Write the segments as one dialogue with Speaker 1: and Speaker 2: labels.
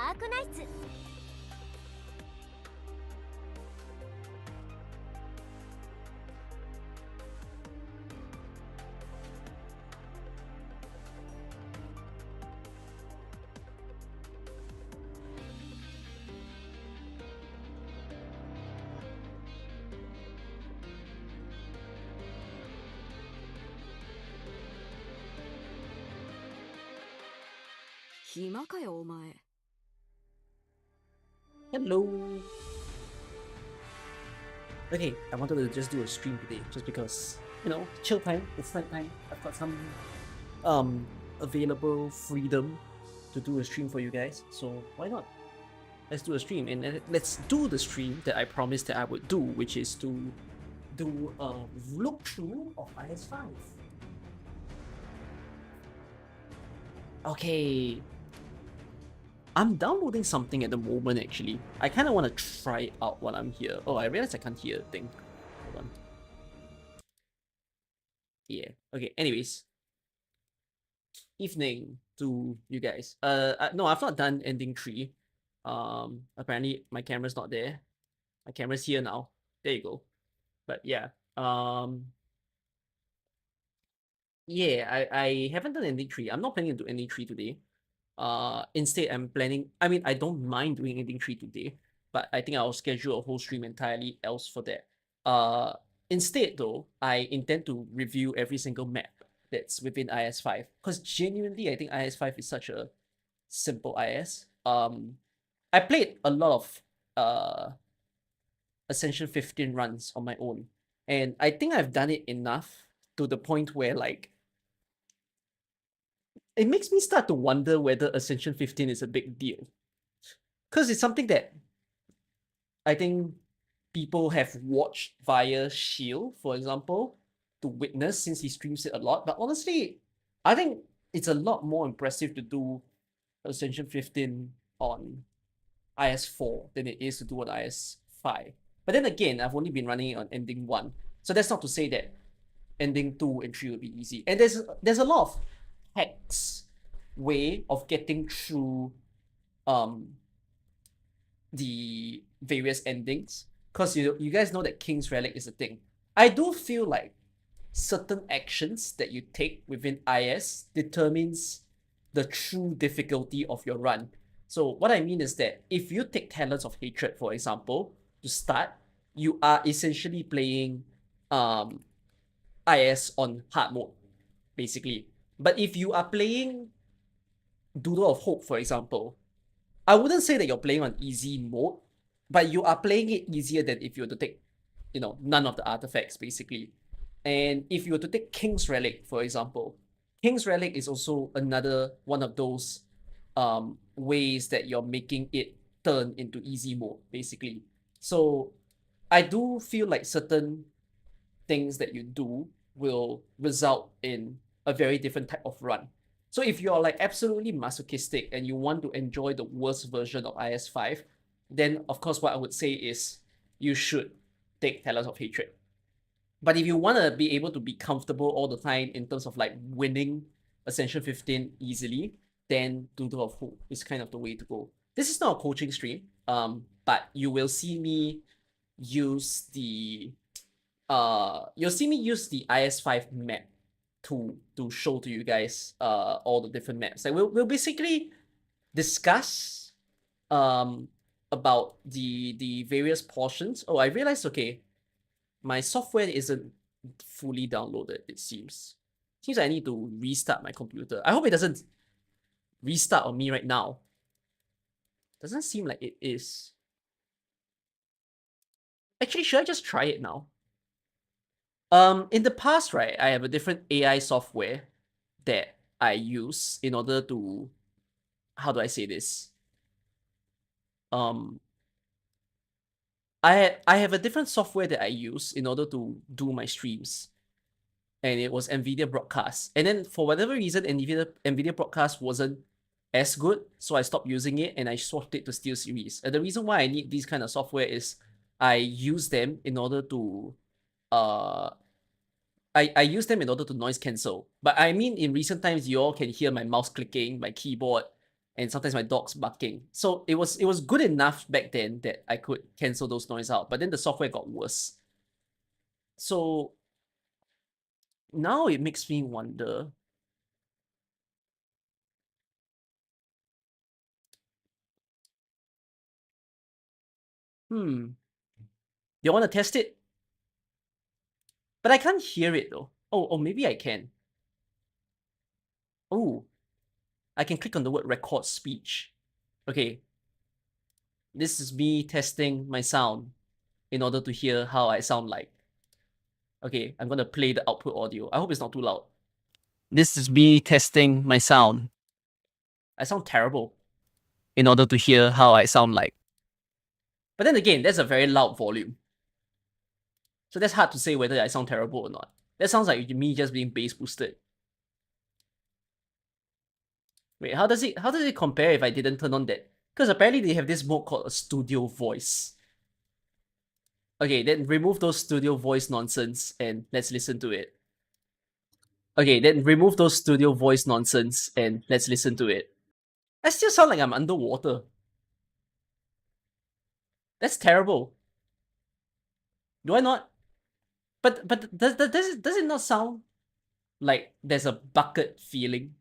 Speaker 1: Arknights.
Speaker 2: 暇かよお前。
Speaker 3: Hello. Okay, I wanted to just do a stream today, just because, you know, chill time, it's night time. I've got some available freedom to do a stream for you guys, so why not? Let's do a stream, and let's do the stream that I promised that I would do, which is to do a look through of IS5. Okay. I'm downloading something at the moment actually. I kind of want to try it out while I'm here. Oh, I realized I can't hear a thing. Hold on. Yeah. Okay, anyways. Evening to you guys. No, I've not done ending 3. Apparently my camera's not there. My camera's here now. There you go. But yeah. Yeah, I haven't done ending 3. I'm not planning to do ending 3 today. Instead, I'm planning. I mean, I don't mind doing ending 3 today, but I think I'll schedule a whole stream entirely else for that. Instead, though, I intend to review every single map that's within IS5, because genuinely, I think IS5 is such a simple IS. I played a lot of Ascension 15 runs on my own, and I think I've done it enough to the point where, like, it makes me start to wonder whether Ascension 15 is a big deal. Because it's something that I think people have watched via Shield, for example, to witness since he streams it a lot. But honestly, I think it's a lot more impressive to do Ascension 15 on IS4 than it is to do on IS5. But then again, I've only been running it on ending 1. So that's not to say that ending 2 and 3 will be easy. And there's a lot of hacks way of getting through the various endings, because you guys know that King's Relic is a thing. I do feel like certain actions that you take within IS determines the true difficulty of your run. So what I mean is that if you take Talents of Hatred, for example, to start, you are essentially playing IS on hard mode, basically. But if you are playing Doodle of Hope, for example, I wouldn't say that you're playing on easy mode, but you are playing it easier than if you were to take, none of the artifacts, basically. And if you were to take King's Relic, for example, King's Relic is also another one of those ways that you're making it turn into easy mode, basically. So I do feel like certain things that you do will result in a very different type of run. So if you're like absolutely masochistic and you want to enjoy the worst version of IS5, then of course what I would say is you should take Talents of Hatred. But if you want to be able to be comfortable all the time in terms of like winning Ascension 15 easily, then Doodle of Hope is kind of the way to go. This is not a coaching stream, but you will see me use the IS5 map to show to you guys all the different maps. Like we'll basically discuss about the various portions. Oh, I realized, okay, my software isn't fully downloaded, it seems. Seems I need to restart my computer. I hope it doesn't restart on me right now. Doesn't seem like it is. Actually, should I just try it now? In the past, right, I have a different AI software that I use in order to, how do I say this? I have a different software that I use in order to do my streams, and it was NVIDIA Broadcast. And then for whatever reason, NVIDIA Broadcast wasn't as good, so I stopped using it and I swapped it to SteelSeries. And the reason why I need these kind of software is I use them in order to I use them in order to noise cancel. But I mean, in recent times, you all can hear my mouse clicking, my keyboard, and sometimes my dog's barking. So it was good enough back then that I could cancel those noise out. But then the software got worse. So now it makes me wonder. You want to test it? But I can't hear it though. Oh, maybe I can. Oh, I can click on the word record speech. Okay. This is me testing my sound in order to hear how I sound like. Okay, I'm gonna play the output audio. I hope it's not too loud. This is me testing my sound. I sound terrible in order to hear how I sound like. But then again, that's a very loud volume. So that's hard to say whether I sound terrible or not. That sounds like me just being bass boosted. Wait, how does it compare if I didn't turn on that? Because apparently they have this mode called a studio voice. Okay, then remove those studio voice nonsense and let's listen to it. Okay, then remove those studio voice nonsense and let's listen to it. I still sound like I'm underwater. That's terrible. Do I not? But does it not sound like there's a bucket feeling?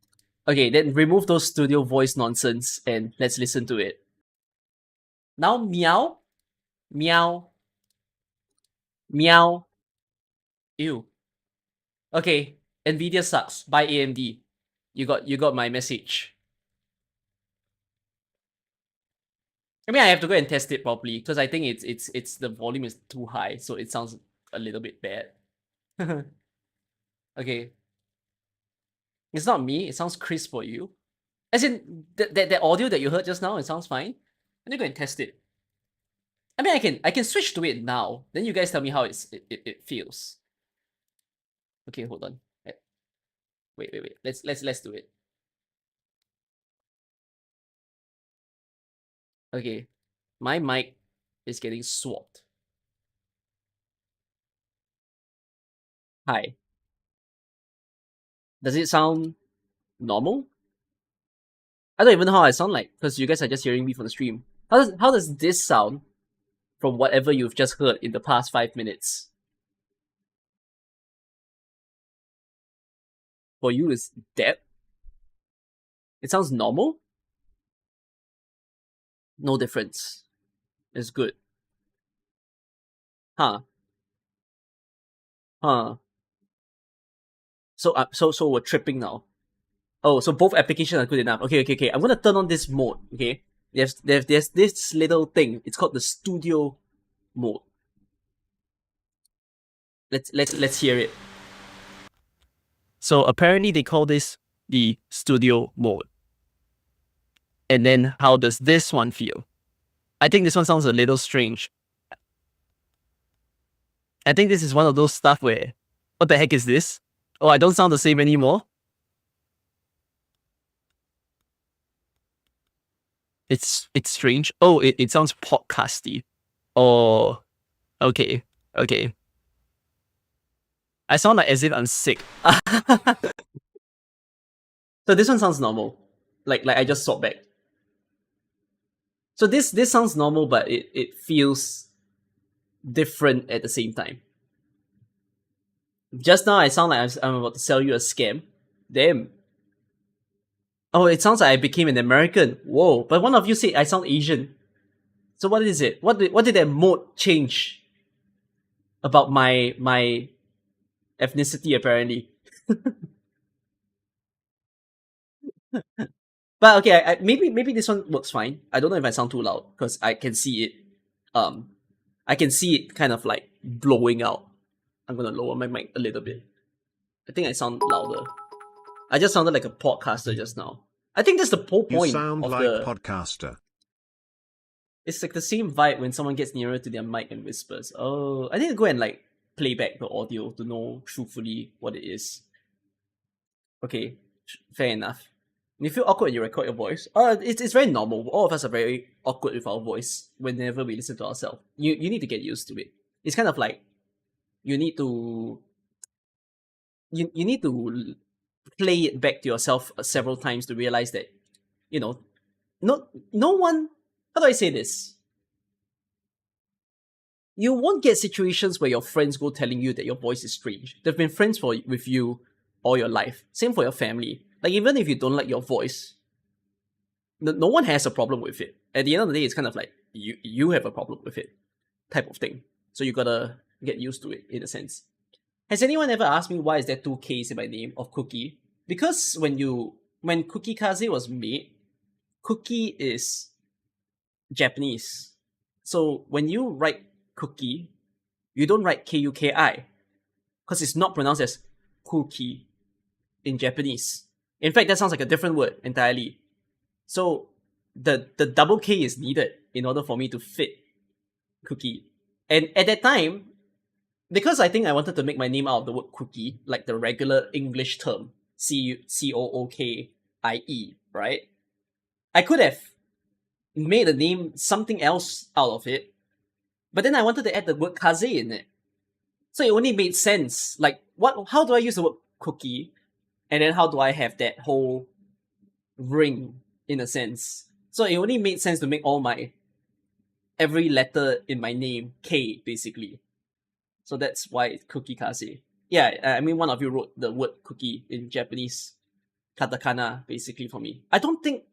Speaker 3: Okay, then remove those studio voice nonsense and let's listen to it. Now meow, meow, meow. Ew. Okay, Nvidia sucks. Buy AMD. You got my message. I mean, I have to go and test it properly because I think it's the volume is too high, so it sounds a little bit bad. Okay, it's not me. It sounds crisp for you. As in that audio that you heard just now, it sounds fine. Let me go and test it. I mean, I can switch to it now. Then you guys tell me how it feels. Okay, hold on. Wait. Let's do it. Okay, my mic is getting swapped. Hi. Does it sound normal? I don't even know how I sound like because you guys are just hearing me from the stream. How does this sound from whatever you've just heard in the past 5 minutes? For you, is that? It sounds normal? No difference. It's good. Huh. Huh. So we're tripping now. Oh, so both applications are good enough. Okay. I'm gonna turn on this mode. Okay. There's this little thing. It's called the studio mode. Let's hear it. So apparently they call this the studio mode. And then how does this one feel? I think this one sounds a little strange. I think this is one of those stuff where, what the heck is this? Oh, I don't sound the same anymore. It's strange. Oh, it sounds podcasty. Oh, okay. I sound like as if I'm sick. So this one sounds normal. Like I just swapped back. So this sounds normal, but it feels different at the same time. Just now I sound like I'm about to sell you a scam. Damn. Oh, it sounds like I became an American. Whoa! But one of you said I sound Asian. So what is it? What did that mode change about my ethnicity? Apparently. But okay, maybe this one works fine. I don't know if I sound too loud because I can see it. I can see it kind of like blowing out. I'm gonna lower my mic a little bit. I think I sound louder. I just sounded like a podcaster just now. I think that's the whole point.
Speaker 1: You sound
Speaker 3: of
Speaker 1: like
Speaker 3: the
Speaker 1: podcaster.
Speaker 3: It's like the same vibe when someone gets nearer to their mic and whispers. Oh, I need to go and like play back the audio to know truthfully what it is. Okay, fair enough. You feel awkward when you record your voice? It's very normal. All of us are very awkward with our voice whenever we listen to ourselves. You need to get used to it. It's kind of like you need to play it back to yourself several times to realize that, you know, no one, how do I say this? You won't get situations where your friends go telling you that your voice is strange. They've been friends with you all your life. Same for your family. Like, even if you don't like your voice, no one has a problem with it. At the end of the day, it's kind of like you have a problem with it type of thing. So you gotta get used to it in a sense. Has anyone ever asked me why is there two K's in my name of Cookie? Because when Cookie Kaze was made, Cookie is Japanese. So when you write Cookie, you don't write Kuki, because it's not pronounced as cookie in Japanese. In fact, that sounds like a different word entirely. So the double K is needed in order for me to fit Cookie. And at that time, because I think I wanted to make my name out of the word cookie, like the regular English term, Cookie, right? I could have made a name something else out of it, but then I wanted to add the word kaze in it. So it only made sense. Like, how do I use the word cookie? And then how do I have that whole ring, in a sense? So it only made sense to make every letter in my name K, basically. So that's why it's Cookie Kaze. Yeah, I mean, one of you wrote the word cookie in Japanese katakana, basically, for me. I don't think...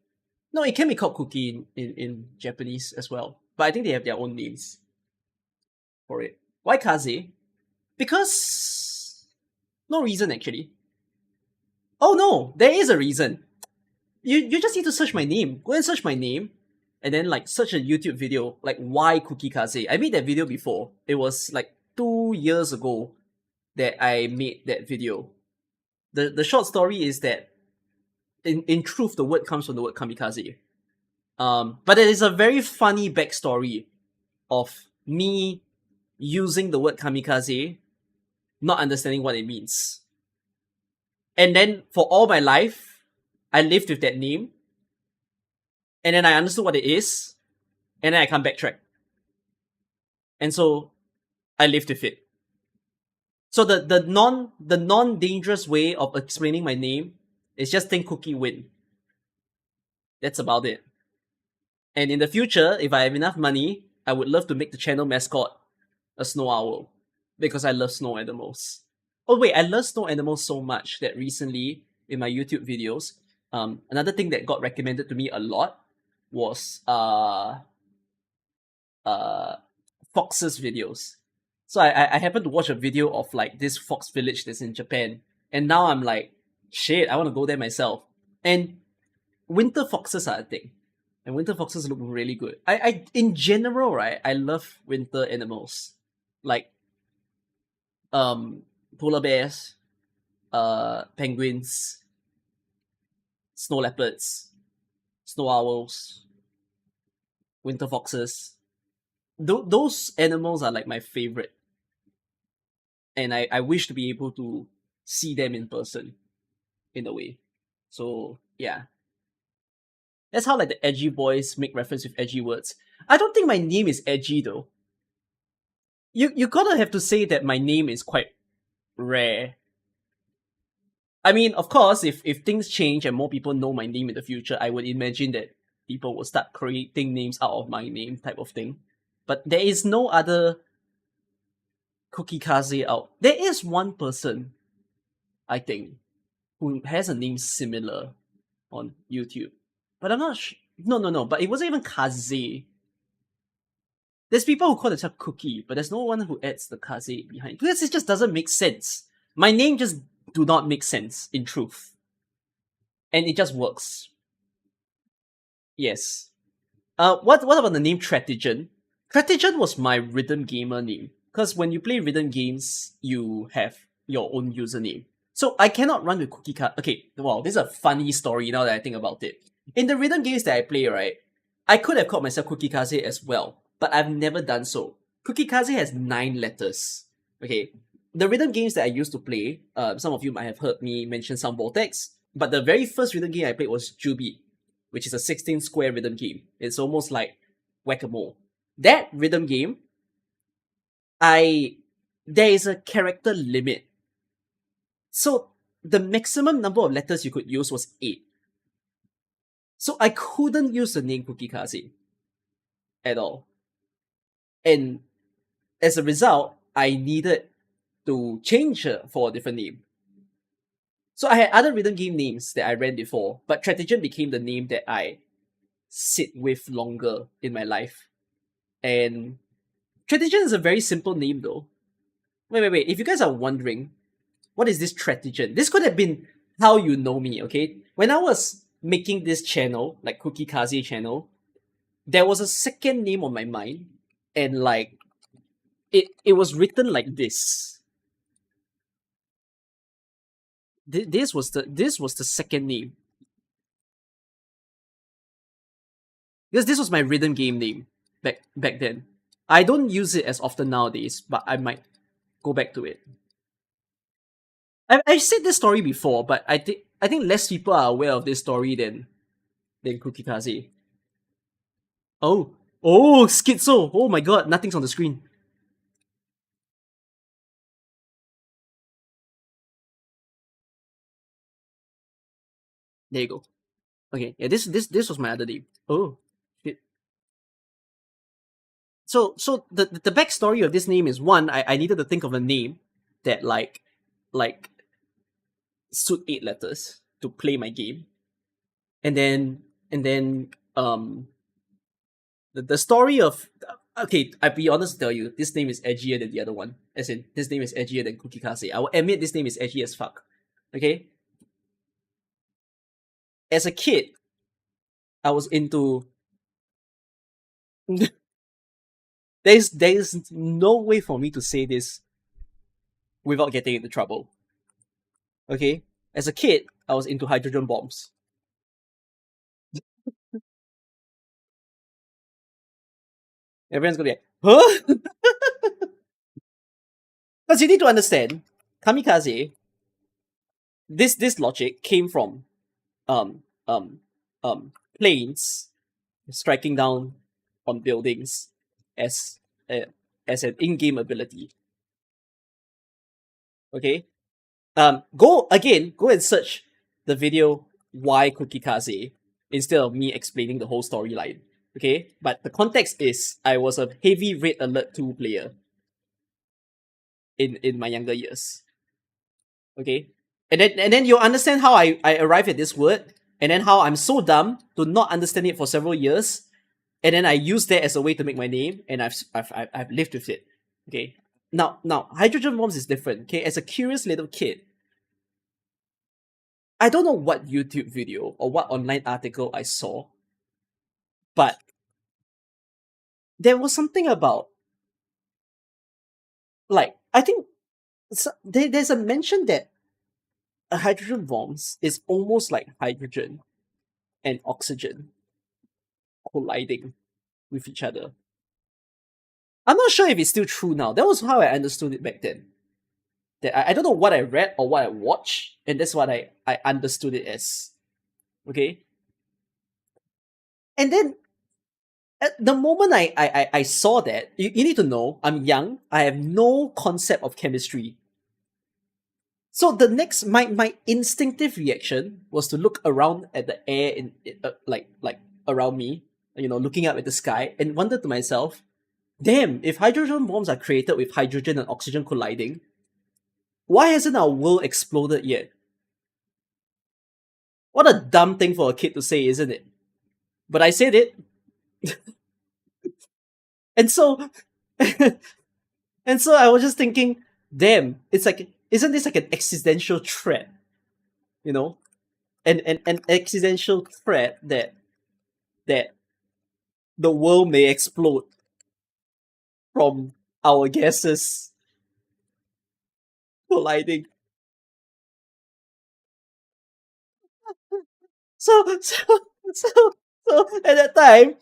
Speaker 3: No, it can be called cookie in Japanese as well. But I think they have their own names for it. Why Kaze? Because... no reason, actually. Oh no, there is a reason. You just need to search my name. Go and search my name, and then like search a YouTube video, like why Cookie Kaze. I made that video before. It was like 2 years ago that I made that video. The short story is that in truth the word comes from the word kamikaze. But it is a very funny backstory of me using the word kamikaze, not understanding what it means. And then for all my life, I lived with that name. And then I understood what it is. And then I can't backtrack. And so I lived with it. So the non-dangerous way of explaining my name is just think Cookie win. That's about it. And in the future, if I have enough money, I would love to make the channel mascot a snow owl, because I love snow animals. Oh wait, I love snow animals so much that recently in my YouTube videos, another thing that got recommended to me a lot was foxes videos. So I happened to watch a video of like this fox village that's in Japan, and now I'm like, shit, I want to go there myself. And winter foxes are a thing, and winter foxes look really good. I in general, right, I love winter animals, like polar bears, penguins, snow leopards, snow owls, winter foxes. Those animals are like my favorite, and I wish to be able to see them in person, in a way. So yeah, that's how like the edgy boys make reference with edgy words. I don't think my name is edgy though. You gotta have to say that my name is quite rare. I mean, of course, if things change and more people know my name in the future, I would imagine that people will start creating names out of my name, type of thing. But there is no other Cookie Kaze out. There is one person, I think, who has a name similar on YouTube. But I'm not sure. No. But it wasn't even Kaze. There's people who call themselves Cookie, but there's no one who adds the Kaze behind. Because it just doesn't make sense. My name just do not make sense, in truth. And it just works. Yes. What about the name Tretigen? Tretigen was my rhythm gamer name. Because when you play rhythm games, you have your own username. So I cannot run with Cookie Kaze. Okay, wow, this is a funny story now that I think about it. In the rhythm games that I play, right, I could have called myself Cookie Kaze as well, but I've never done so. Cookie Kaze has 9 letters. Okay, the rhythm games that I used to play, some of you might have heard me mention some Vortex, but the very first rhythm game I played was Jubi, which is a 16-square rhythm game. It's almost like Whack-A-Mole. That rhythm game, there is a character limit. So the maximum number of letters you could use was 8. So I couldn't use the name Cookie Kaze at all. And as a result, I needed to change for a different name. So I had other rhythm game names that I ran before, but Strategian became the name that I sit with longer in my life. And Strategian is a very simple name though. Wait. If you guys are wondering, what is this Strategian? This could have been how you know me, okay? When I was making this channel, like Cookie Kaze channel, there was a second name on my mind, and like it was written like this. This was the second name. Because this was my rhythm game name back then. I don't use it as often nowadays, but I might go back to it. I said this story before, but I think less people are aware of this story than Cookie Kaze. Oh, Schizo! Oh my god, nothing's on the screen. There you go. Okay, yeah, this was my other name. Oh, shit. So the backstory of this name is, one, I needed to think of a name that like suit 8 letters to play my game, and then the story of, okay, I'll be honest to tell you, this name is edgier than the other one. As in, this name is edgier than Cookie Kaze. I will admit this name is edgy as fuck. Okay? As a kid, I was into there's no way for me to say this without getting into trouble. Okay? As a kid, I was into hydrogen bombs. Everyone's gonna be like, huh? Because you need to understand, kamikaze, this logic came from um um planes striking down on buildings as as an in-game ability. Okay? Go and search the video why Cookie Kaze instead of me explaining the whole storyline. Okay? But the context is I was a heavy Red Alert 2 player in my younger years. Okay? And then you'll understand how I arrived at this word, and then how I'm so dumb to not understand it for several years, and then I use that as a way to make my name, and I've lived with it. Okay? Now hydrogen bombs is different. Okay? As a curious little kid, I don't know what YouTube video or what online article I saw, but there was something about, like, I think there's a mention that a hydrogen bombs is almost like hydrogen and oxygen colliding with each other. I'm not sure if it's still true now. That was how I understood it back then. That I don't know what I read or what I watched, and that's what I understood it as. Okay? And then at the moment I saw that, you need to know, I'm young, I have no concept of chemistry. So the next, my instinctive reaction was to look around at the air in like around me, looking up at the sky, and wonder to myself, damn, if hydrogen bombs are created with hydrogen and oxygen colliding, why hasn't our world exploded yet? What a dumb thing for a kid to say, isn't it? But I said it. And so and so I was just thinking, damn, it's like, isn't this like an existential threat? You know? An existential threat that the world may explode from our gases colliding. So at that time,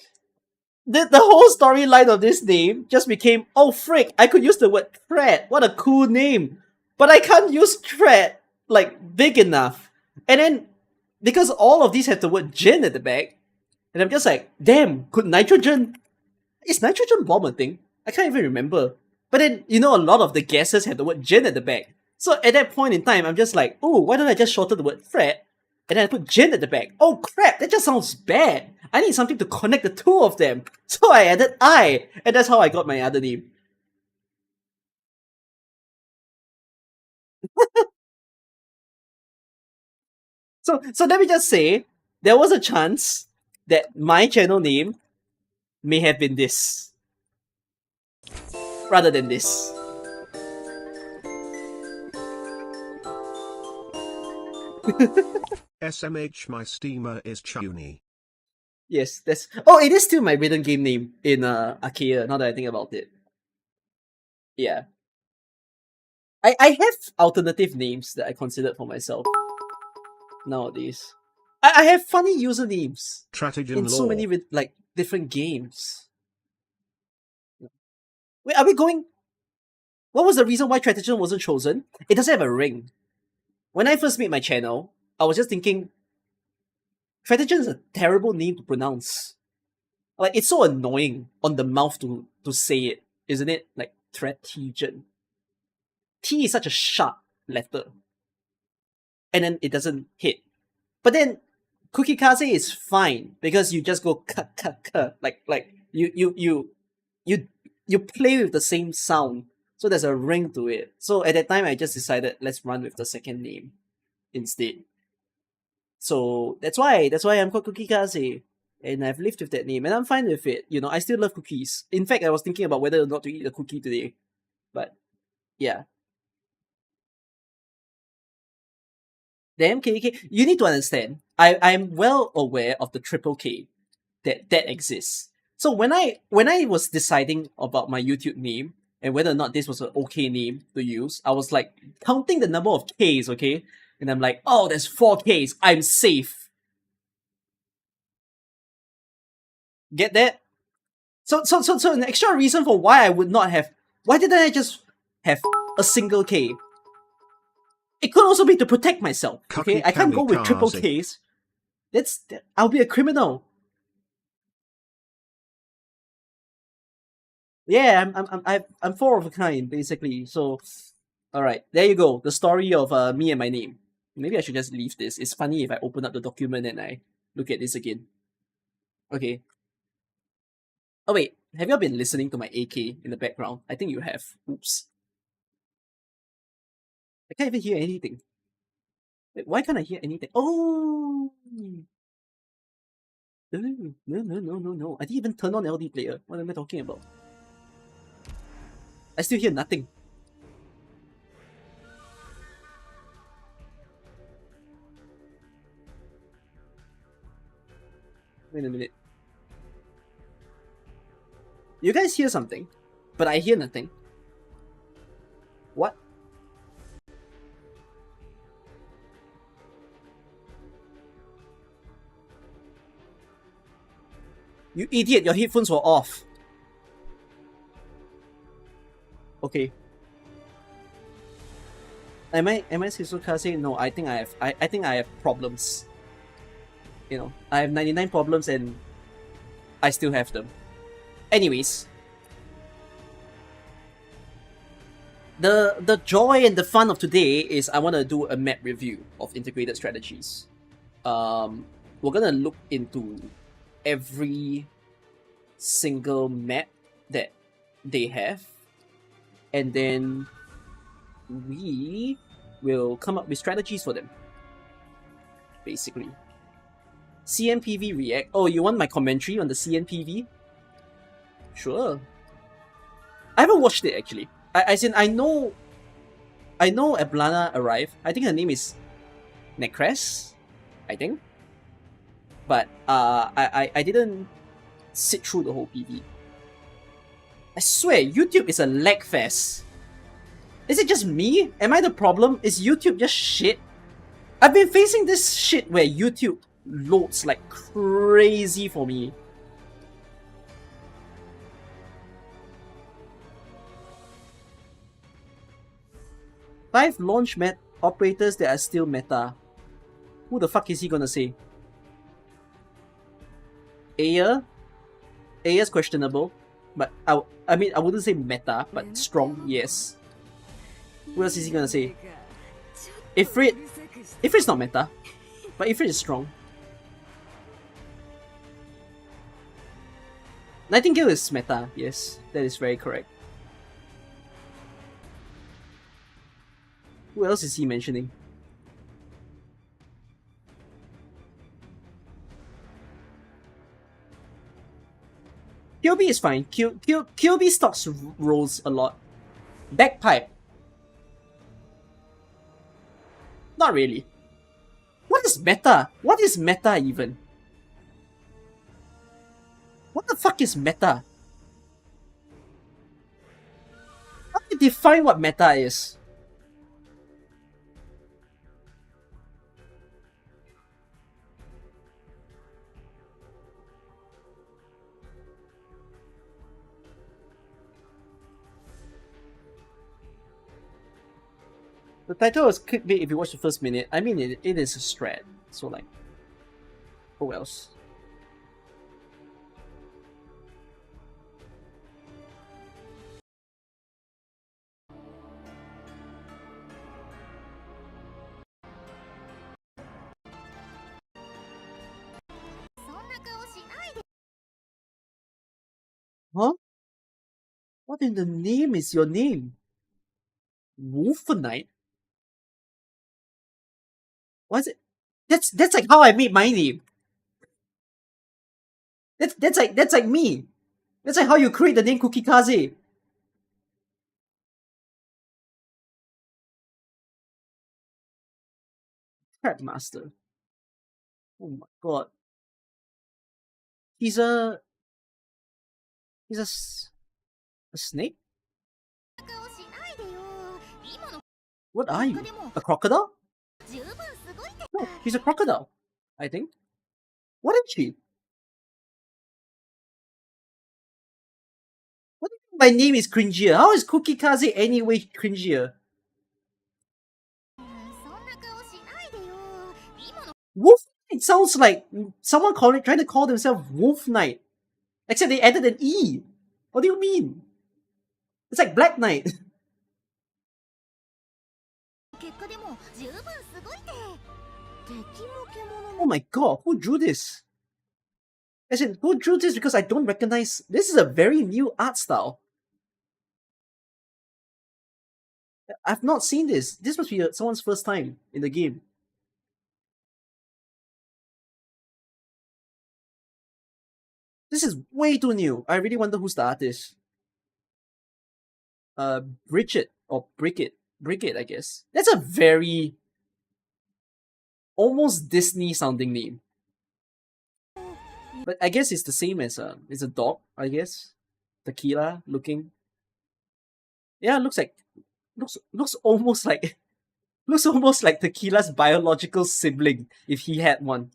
Speaker 3: the whole storyline of this name just became, oh frick, I could use the word threat. What a cool name. But I can't use threat like big enough. And then because all of these have the word gen at the back, and I'm just like, damn, is nitrogen bomb a thing? I can't even remember. But then, a lot of the gases have the word gen at the back. So at that point in time, I'm just like, oh, why don't I just shorten the word threat? And then I put Jin at the back. Oh crap, that just sounds bad. I need something to connect the two of them. So I added I, and that's how I got my other name. So let me just say, there was a chance that my channel name may have been this, rather than this.
Speaker 1: SMH my steamer is Chuni.
Speaker 3: Yes, that's... Oh, it is still my maiden game name in Archaea, now that I think about it. Yeah. I have alternative names that I considered for myself nowadays. I have funny usernames in so many like different games. Wait, are we going... What was the reason why Tratagen wasn't chosen? It doesn't have a ring. When I first made my channel, I was just thinking, Tratagen is a terrible name to pronounce. Like, it's so annoying on the mouth to say it, isn't it? Like, Tratagen. T is such a sharp letter. And then it doesn't hit. But then, Cookie Kaze is fine, because you just go ka. Like, you play with the same sound. So there's a ring to it. So at that time, I just decided, let's run with the second name instead. So that's why I'm called Cookie Kaze. And I've lived with that name, and I'm fine with it. You know, I still love cookies. In fact, I was thinking about whether or not to eat a cookie today. But, yeah. Damn, KK, you need to understand, I'm well aware of the triple K that exists. So when I was deciding about my YouTube name, and whether or not this was an okay name to use, I was like counting the number of Ks, okay? And I'm like, oh, there's 4 Ks, I'm safe. Get that? So an extra reason for why didn't I just have a single K? It could also be to protect myself, okay? I can't go with triple Ks. I'll be a criminal. Yeah, I'm 4 of a kind, basically. So, alright, there you go. The story of me and my name. Maybe I should just leave this. It's funny if I open up the document and I look at this again. Okay. Oh wait, have you all been listening to my AK in the background? I think you have. Oops. I can't even hear anything. Wait, why can't I hear anything? Oh! No. I didn't even turn on LD player. What am I talking about? I still hear nothing. Wait a minute. You guys hear something, but I hear nothing. What? You idiot, your headphones were off. Okay. Am I Shizuka? No, I think I have problems. You know, I have 99 problems and I still have them. Anyways, the joy and the fun of today is I want to do a map review of integrated strategies. We're gonna look into every single map that they have, and then we will come up with strategies for them. Basically. CNPV react. Oh, you want my commentary on the CNPV? Sure. I haven't watched it actually. I know Ablana arrived. I think her name is Necres, I think. But I didn't sit through the whole PV. I swear, YouTube is a lag fest. Is it just me? Am I the problem? Is YouTube just shit? I've been facing this shit where YouTube loads like crazy for me. Five launch operators that are still meta. Who the fuck is he gonna say? Aya's questionable, but I mean I wouldn't say meta, but strong, yes. What else is he gonna say? Ifrit's not meta. But Ifrit is strong. Nightingale is meta, yes. That is very correct. Who else is he mentioning? QB is fine. QB stocks rolls a lot. Bagpipe. Not really. What is meta? What is meta even? What the fuck is meta? How do you define what meta is? The title was clickbait if you watch the first minute. I mean, it is a strat. So, like, who else? Huh? What in the name is your name? Wolf Knight? What is it? That's like how I made my name. That's like me. That's like how you create the name Cookie Kaze. Trap Master. Oh my god. He's a snake? What are you? A crocodile? No, he's a crocodile, I think. What is she? What do you mean my name is cringier? How is Cookie Kaze any way cringier? Wolf Knight sounds like someone trying to call themselves Wolf Knight. Except they added an E. What do you mean? It's like Black Knight. Oh my god, who drew this? As in, who drew this? Because I don't recognize. This is a very new art style. I've not seen this. This must be someone's first time in the game. This is way too new. I really wonder who's the artist. Bridget or Bricket, I guess. That's a very almost Disney sounding name. But I guess it's the same as it's a dog, I guess. Tequila looking. Yeah, looks almost like looks almost like Tequila's biological sibling if he had one.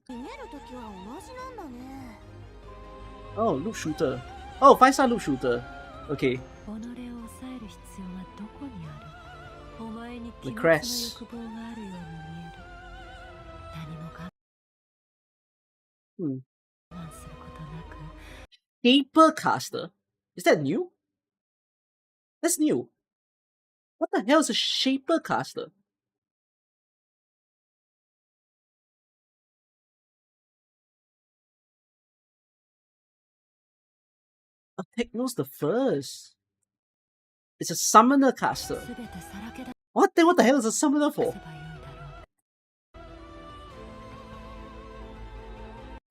Speaker 3: Oh, loop shooter. Oh, 5-star loop shooter. Okay. The crest. Shaper caster? Is that new? That's new. What the hell is a shaper caster? Techno's the first. It's a summoner caster. What the hell is a summoner for?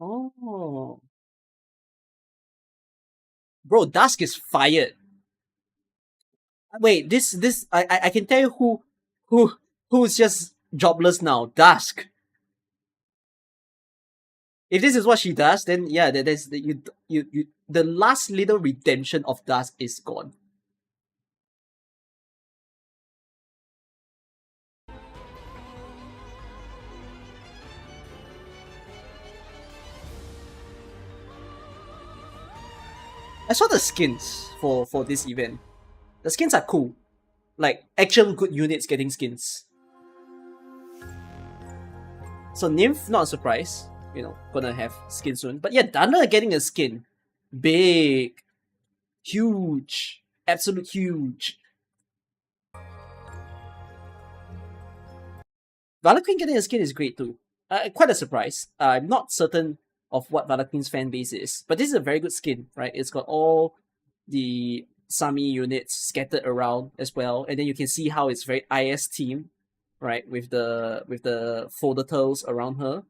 Speaker 3: Oh. Bro, Dusk is fired. Wait, I can tell you who's just jobless now. Dusk. If this is what she does, then yeah, there's the last little redemption of Dusk is gone. I saw the skins for this event. The skins are cool. Like, actual good units getting skins. So Nymph, not a surprise. You know, gonna have skin soon. But yeah, Dana getting a skin. Big. Huge. Absolute huge. Valor Queen getting a skin is great too. quite a surprise. I'm not certain of what Valaklin's fan base is, but this is a very good skin, right? It's got all the Sami units scattered around as well, and then you can see how it's very IS team, right? With the folder tails around her.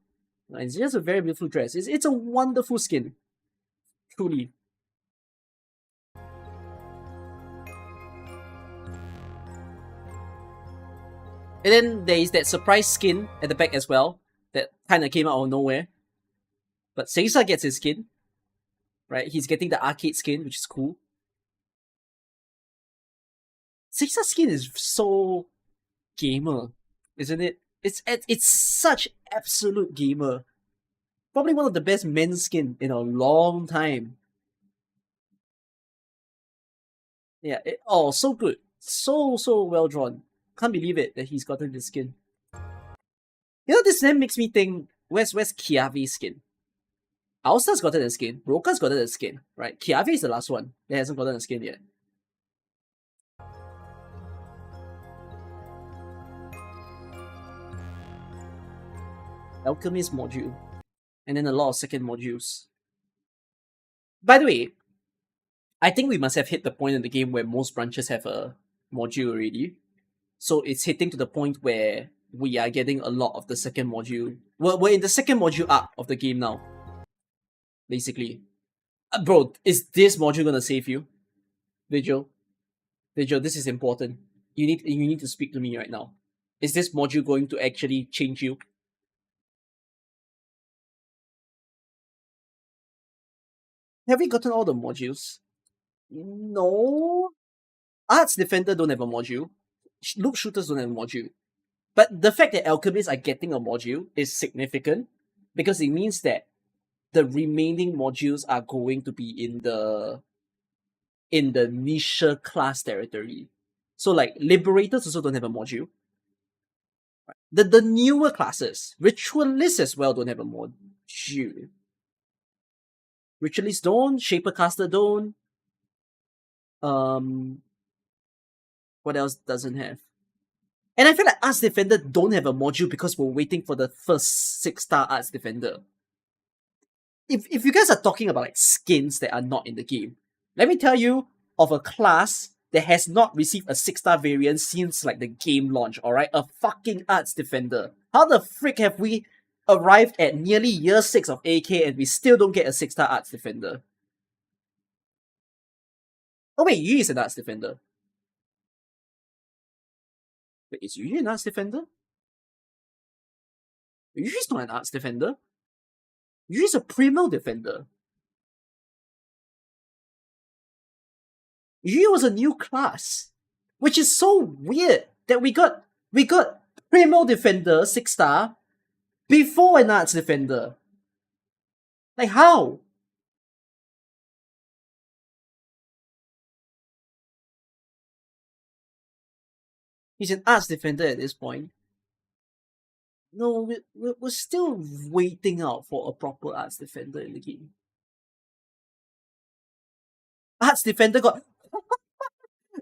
Speaker 3: It's just a very beautiful dress. It's a wonderful skin, truly. And then there is that surprise skin at the back as well that kind of came out of nowhere. But Seisa gets his skin, right? He's getting the arcade skin, which is cool. Seisa's skin is so gamer, isn't it? It's such absolute gamer. Probably one of the best men's skin in a long time. Yeah, so good. So well drawn. Can't believe it that he's gotten this skin. You know, this then makes me think, where's Kiavi's skin? Alsta's gotten a skin. Roka's gotten a skin, right? Kiavi is the last one that hasn't gotten a skin yet. Alchemist module. And then a lot of second modules. By the way, I think we must have hit the point in the game where most branches have a module already. So it's hitting to the point where we are getting a lot of the second module. We're in the second module arc of the game now. Basically. Bro, is this module gonna save you? Vigil, this is important. You need to speak to me right now. Is this module going to actually change you? Have we gotten all the modules? No. Arts Defender don't have a module. Loop Shooters don't have a module. But the fact that Alchemists are getting a module is significant because it means that the remaining modules are going to be in the niche class territory. So like Liberators also don't have a module. The newer classes, Ritualists as well don't have a module. Ritualists don't, Shapercaster don't. What else doesn't have? And I feel like Arts Defender don't have a module because we're waiting for the first 6-star Arts Defender. If you guys are talking about like skins that are not in the game, let me tell you of a class that has not received a 6-star variant since like the game launch, alright? A fucking Arts Defender. How the frick have we arrived at nearly year 6 of AK and we still don't get a 6-star Arts Defender? Oh wait, Yu is an Arts Defender. Wait, is Yu an Arts Defender? Yu's not an Arts Defender. Yu's a Primal Defender. Yu was a new class, which is so weird that we got Primal Defender 6-star before an Arts Defender. Like how? He's an Arts Defender at this point. No, we're still waiting out for a proper Arts Defender in the game. Arts Defender got...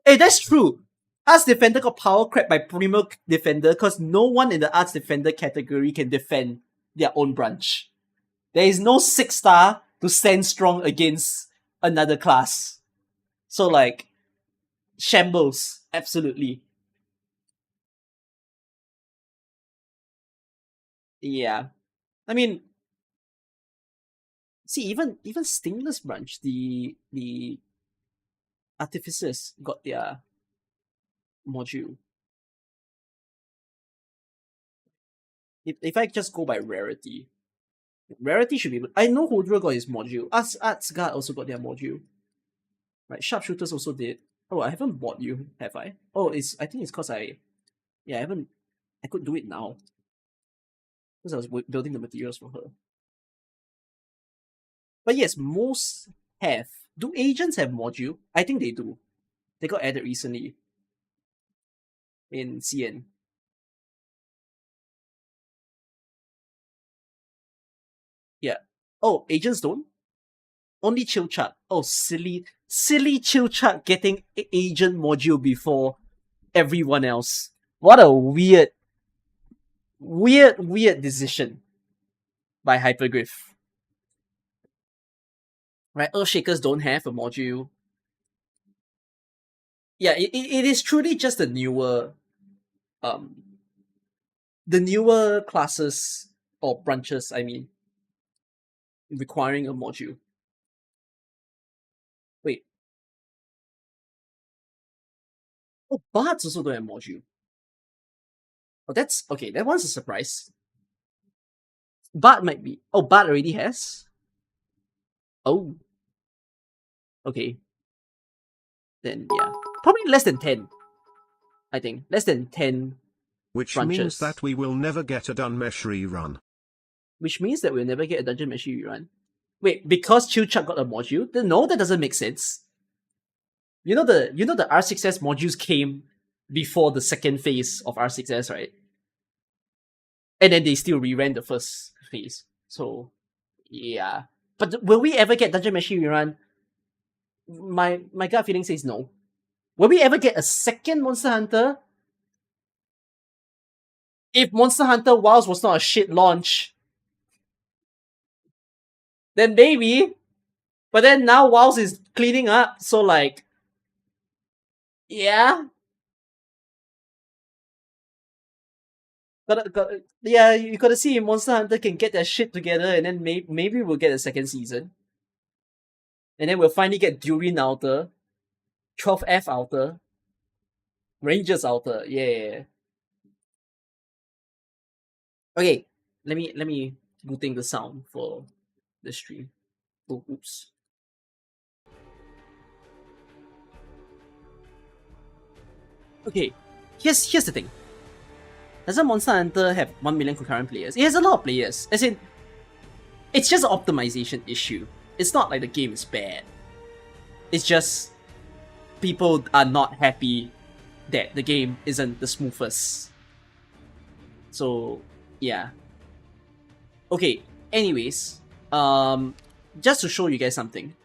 Speaker 3: Hey, that's true! Arts Defender got power crept by Primal Defender because no one in the Arts Defender category can defend their own branch. There is no 6-star to stand strong against another class. So like, shambles, absolutely. Yeah. I mean, see, even Stingless branch, the Artificers got their module. If I just go by rarity should be... I know Hodra got his module. Arts Guard also got their module. Right, Sharpshooters also did. Oh, I haven't bought you, have I? Oh, I think it's because I could do it now. Because I was building the materials for her. But yes, most have. Do agents have module? I think they do. They got added recently. In CN. Yeah. Oh, agents don't? Only Chilchat. Oh, silly Chilchat getting agent module before everyone else. What a weird decision. by Hyperglyph. Right, Earthshakers don't have a module. Yeah, it is truly just the newer classes or branches, I mean, requiring a module. Wait. Oh, Bards also don't have module. Oh, that's okay, that one's a surprise. Bard might be. Oh, Bard already has? Oh. Okay. Then yeah. Probably less than 10. I think. Less than 10
Speaker 1: Which
Speaker 3: branches.
Speaker 1: means that we will never get a Dunmesh rerun.
Speaker 3: Which means that we'll never get a Dungeon Mesh rerun. Wait, because Chilchuk got a module? No, that doesn't make sense. You know the R6S modules came before the second phase of R6S, right? And then they still reran the first phase. So yeah. But will we ever get Dungeon Mesh rerun? My gut feeling says no. Will we ever get a second Monster Hunter? If Monster Hunter Wilds was not a shit launch, then maybe. But then now Wilds is cleaning up, so like, yeah. Yeah, you gotta see if Monster Hunter can get their shit together, and then maybe we'll get a second season. And then we'll finally get Durin Outer, 12F Outer, Rangers Outer, yeah. Okay, let me booting the sound for the stream. Oh, oops. Okay, here's the thing. Doesn't Monster Hunter have 1 million concurrent players? It has a lot of players. As in, it's just an optimization issue. It's not like the game is bad. It's just people are not happy that the game isn't the smoothest. So, yeah. Okay, anyways, just to show you guys something.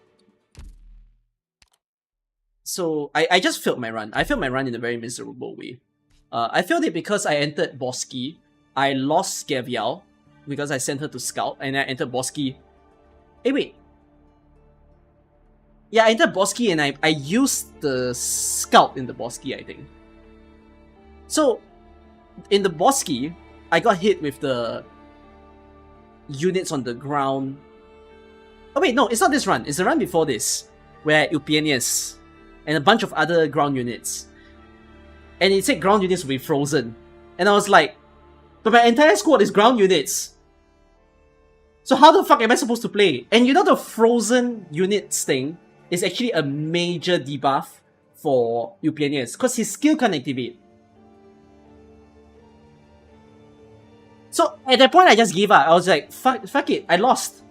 Speaker 3: So, I just failed my run. I failed my run in a very miserable way. I failed it because I entered Bosky. I lost Gavial because I sent her to Scout, and I entered Bosky. Hey, wait. Yeah, I entered Bosky and I used the Scout in the Bosky, I think. So, in the Bosky, I got hit with the units on the ground. Oh wait, no, it's not this run. It's the run before this, where Upianius and a bunch of other ground units. And it said ground units will be frozen. And I was like, but my entire squad is ground units. So how the fuck am I supposed to play? And you know the frozen units thing is actually a major debuff for Upianius, because his skill can't activate. So at that point I just gave up. I was like, fuck it, I lost.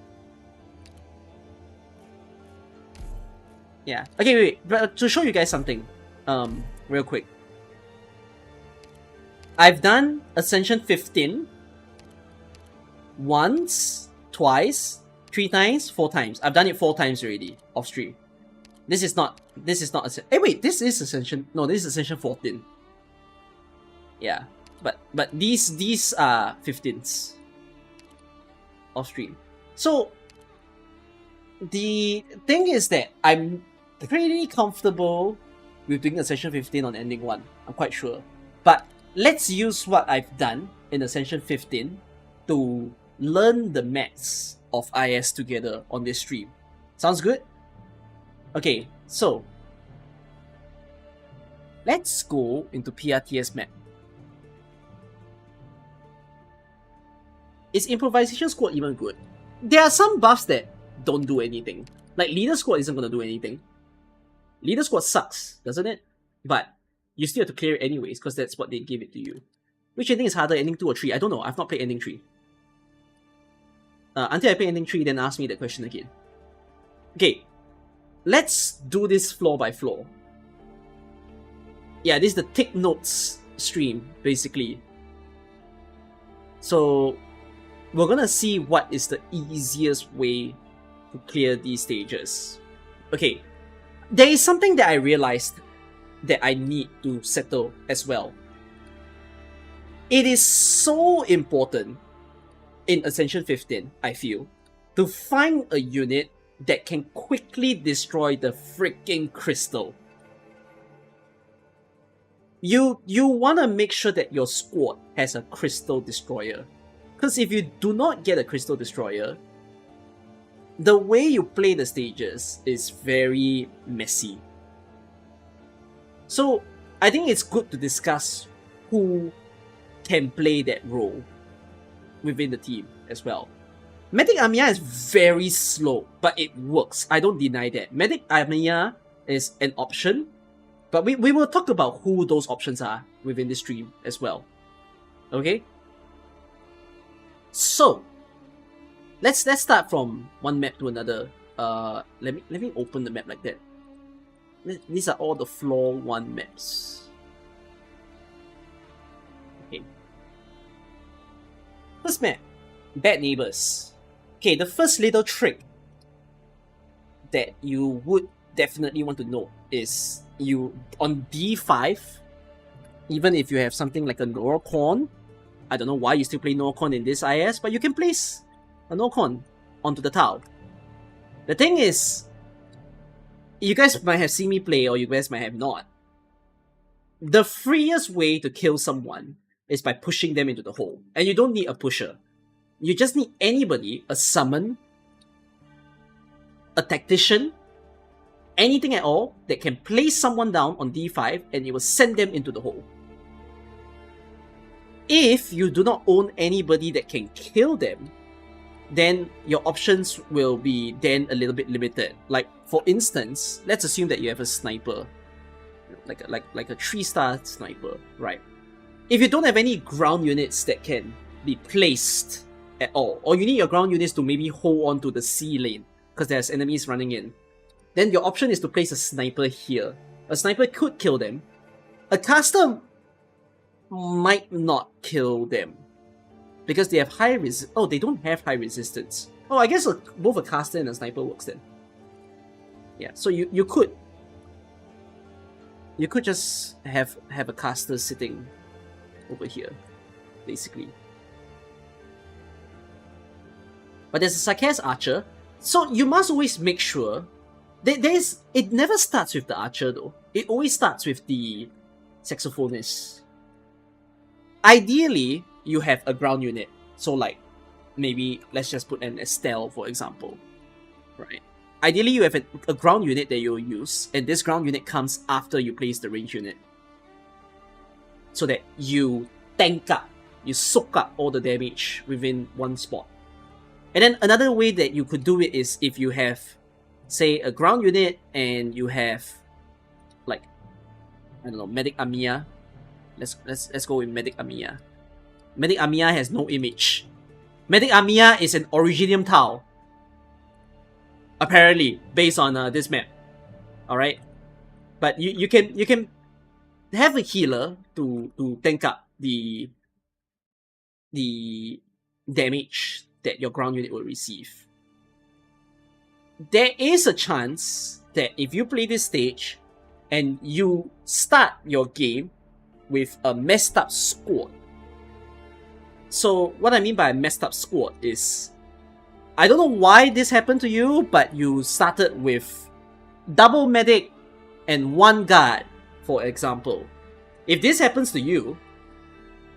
Speaker 3: Yeah. Okay, wait, but to show you guys something, real quick. I've done Ascension 15 once, twice, 3 times, 4 times. I've done it 4 times already off stream. This is not hey wait, this is Ascension. No, this is Ascension 14. Yeah. But these are 15s off stream. So the thing is that I'm pretty comfortable with doing Ascension 15 on Ending 1. I'm quite sure. But let's use what I've done in Ascension 15 to learn the maths of IS together on this stream. Sounds good? Okay, so let's go into PRTS map. Is Improvisation Squad even good? There are some buffs that don't do anything. Like Leader Squad isn't gonna do anything. Leader Squad sucks, doesn't it? But you still have to clear it anyways, because that's what they give it to you. Which ending is harder, ending 2 or 3? I don't know, I've not played ending 3. Until I play ending 3, then ask me that question again. Okay, let's do this floor by floor. Yeah, this is the take notes stream, basically. So, we're gonna see what is the easiest way to clear these stages. Okay, there is something that I realized that I need to settle as well. It is so important in Ascension 15, I feel, to find a unit that can quickly destroy the freaking crystal. You want to make sure that your squad has a crystal destroyer. Because if you do not get a crystal destroyer, the way you play the stages is very messy. So I think it's good to discuss who can play that role within the team as well. Medic Amiya is very slow, but it works. I don't deny that. Medic Amiya is an option, but we will talk about who those options are within the stream as well. Okay? So let's start from one map to another. Let me open the map like that. These are all the floor 1 maps. Okay. First map, Bad Neighbors. Okay, the first little trick that you would definitely want to know is you on D5, even if you have something like a Norcorn, I don't know why you still play Norcorn in this IS, but you can place a Norcorn onto the tile. The thing is, you guys might have seen me play or you guys might have not. The freest way to kill someone is by pushing them into the hole. And you don't need a pusher. You just need anybody, a summon, a tactician, anything at all that can place someone down on D5 and it will send them into the hole. If you do not own anybody that can kill them, then your options will be then a little bit limited. Like, for instance, let's assume that you have a sniper, like a 3-star sniper, right? If you don't have any ground units that can be placed at all, or you need your ground units to maybe hold on to the C lane because there's enemies running in, then your option is to place a sniper here. A sniper could kill them. A caster might not kill them because they have high oh, they don't have high resistance. Oh, I guess both a caster and a sniper works then. Yeah, so you could just have a caster sitting over here, basically. But there's a Sarkaz Archer, so you must always make sure that it never starts with the Archer though. It always starts with the Saxophonist. Ideally, you have a ground unit. So like, maybe let's just put an Estelle for example, right? Ideally, you have a ground unit that you'll use, and this ground unit comes after you place the range unit. So that you tank up, you soak up all the damage within one spot. And then another way that you could do it is if you have, say, a ground unit and you have, like, I don't know, Medic Amiya. Let's go with Medic Amiya. Medic Amiya has no image. Medic Amiya is an Originium tile. Apparently, based on this map. Alright? But you can have a healer to tank up the damage that your ground unit will receive. There is a chance that if you play this stage and you start your game with a messed up squad. So what I mean by a messed up squad is, I don't know why this happened to you, but you started with double medic and 1 guard, for example. If this happens to you,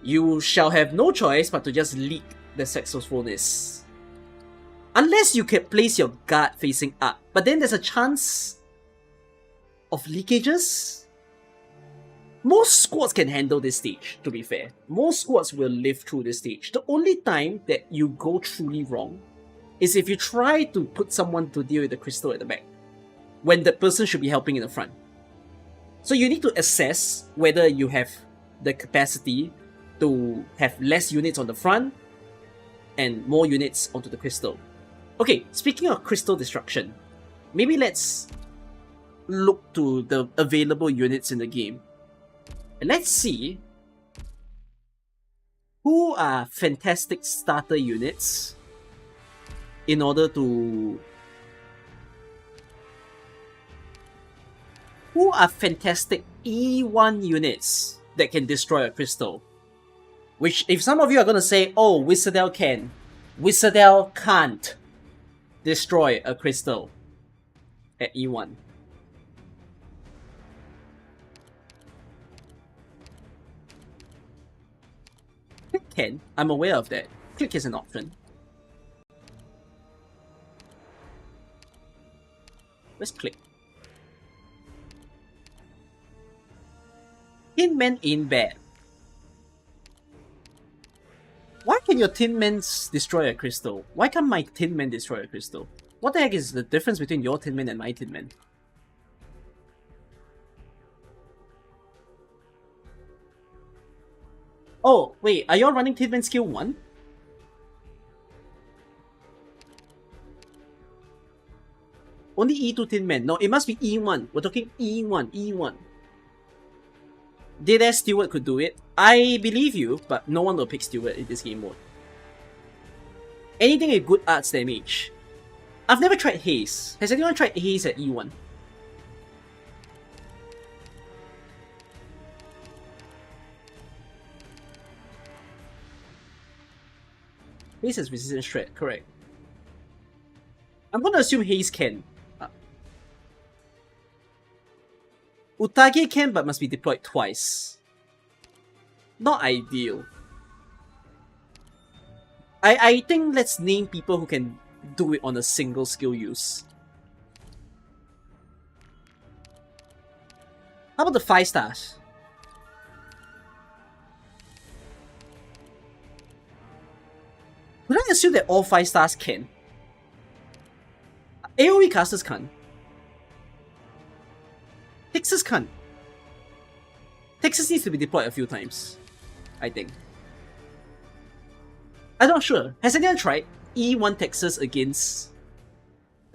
Speaker 3: you shall have no choice but to just leak the Saxophonist. Unless you can place your guard facing up, but then there's a chance of leakages. Most squads can handle this stage, to be fair. Most squads will live through this stage. The only time that you go truly wrong is if you try to put someone to deal with the crystal at the back, when the person should be helping in the front. So you need to assess whether you have the capacity to have less units on the front and more units onto the crystal. Okay, speaking of crystal destruction, maybe let's look to the available units in the game. And let's see who are fantastic starter units in order to... Who are fantastic E1 units that can destroy a crystal? Which, if some of you are going to say, oh, Wizardel can. Wizardel can't destroy a crystal at E1. Click can. I'm aware of that. Click is an option. Let's click. Tin Man ain't bad. Why can your Tin Man destroy a crystal? Why can't my Tin Man destroy a crystal? What the heck is the difference between your Tin Man and my Tin Man? Oh, wait, are y'all running Tin Man skill 1? Only E2 Tin Man. No, it must be E1. We're talking E1, E1. Dead Ass Steward could do it. I believe you, but no one will pick Steward in this game mode. Anything with good arts damage. I've never tried Haze. Has anyone tried Haze at E1? Haze has resistance shred, correct. I'm gonna assume Haze can. Utage can, but must be deployed twice. Not ideal. I think let's name people who can do it on a single skill use. How about the 5 stars? Would I assume that all 5 stars can? AoE casters can't. Texas can't. Texas needs to be deployed a few times, I think. I'm not sure. Has anyone tried E1 Texas against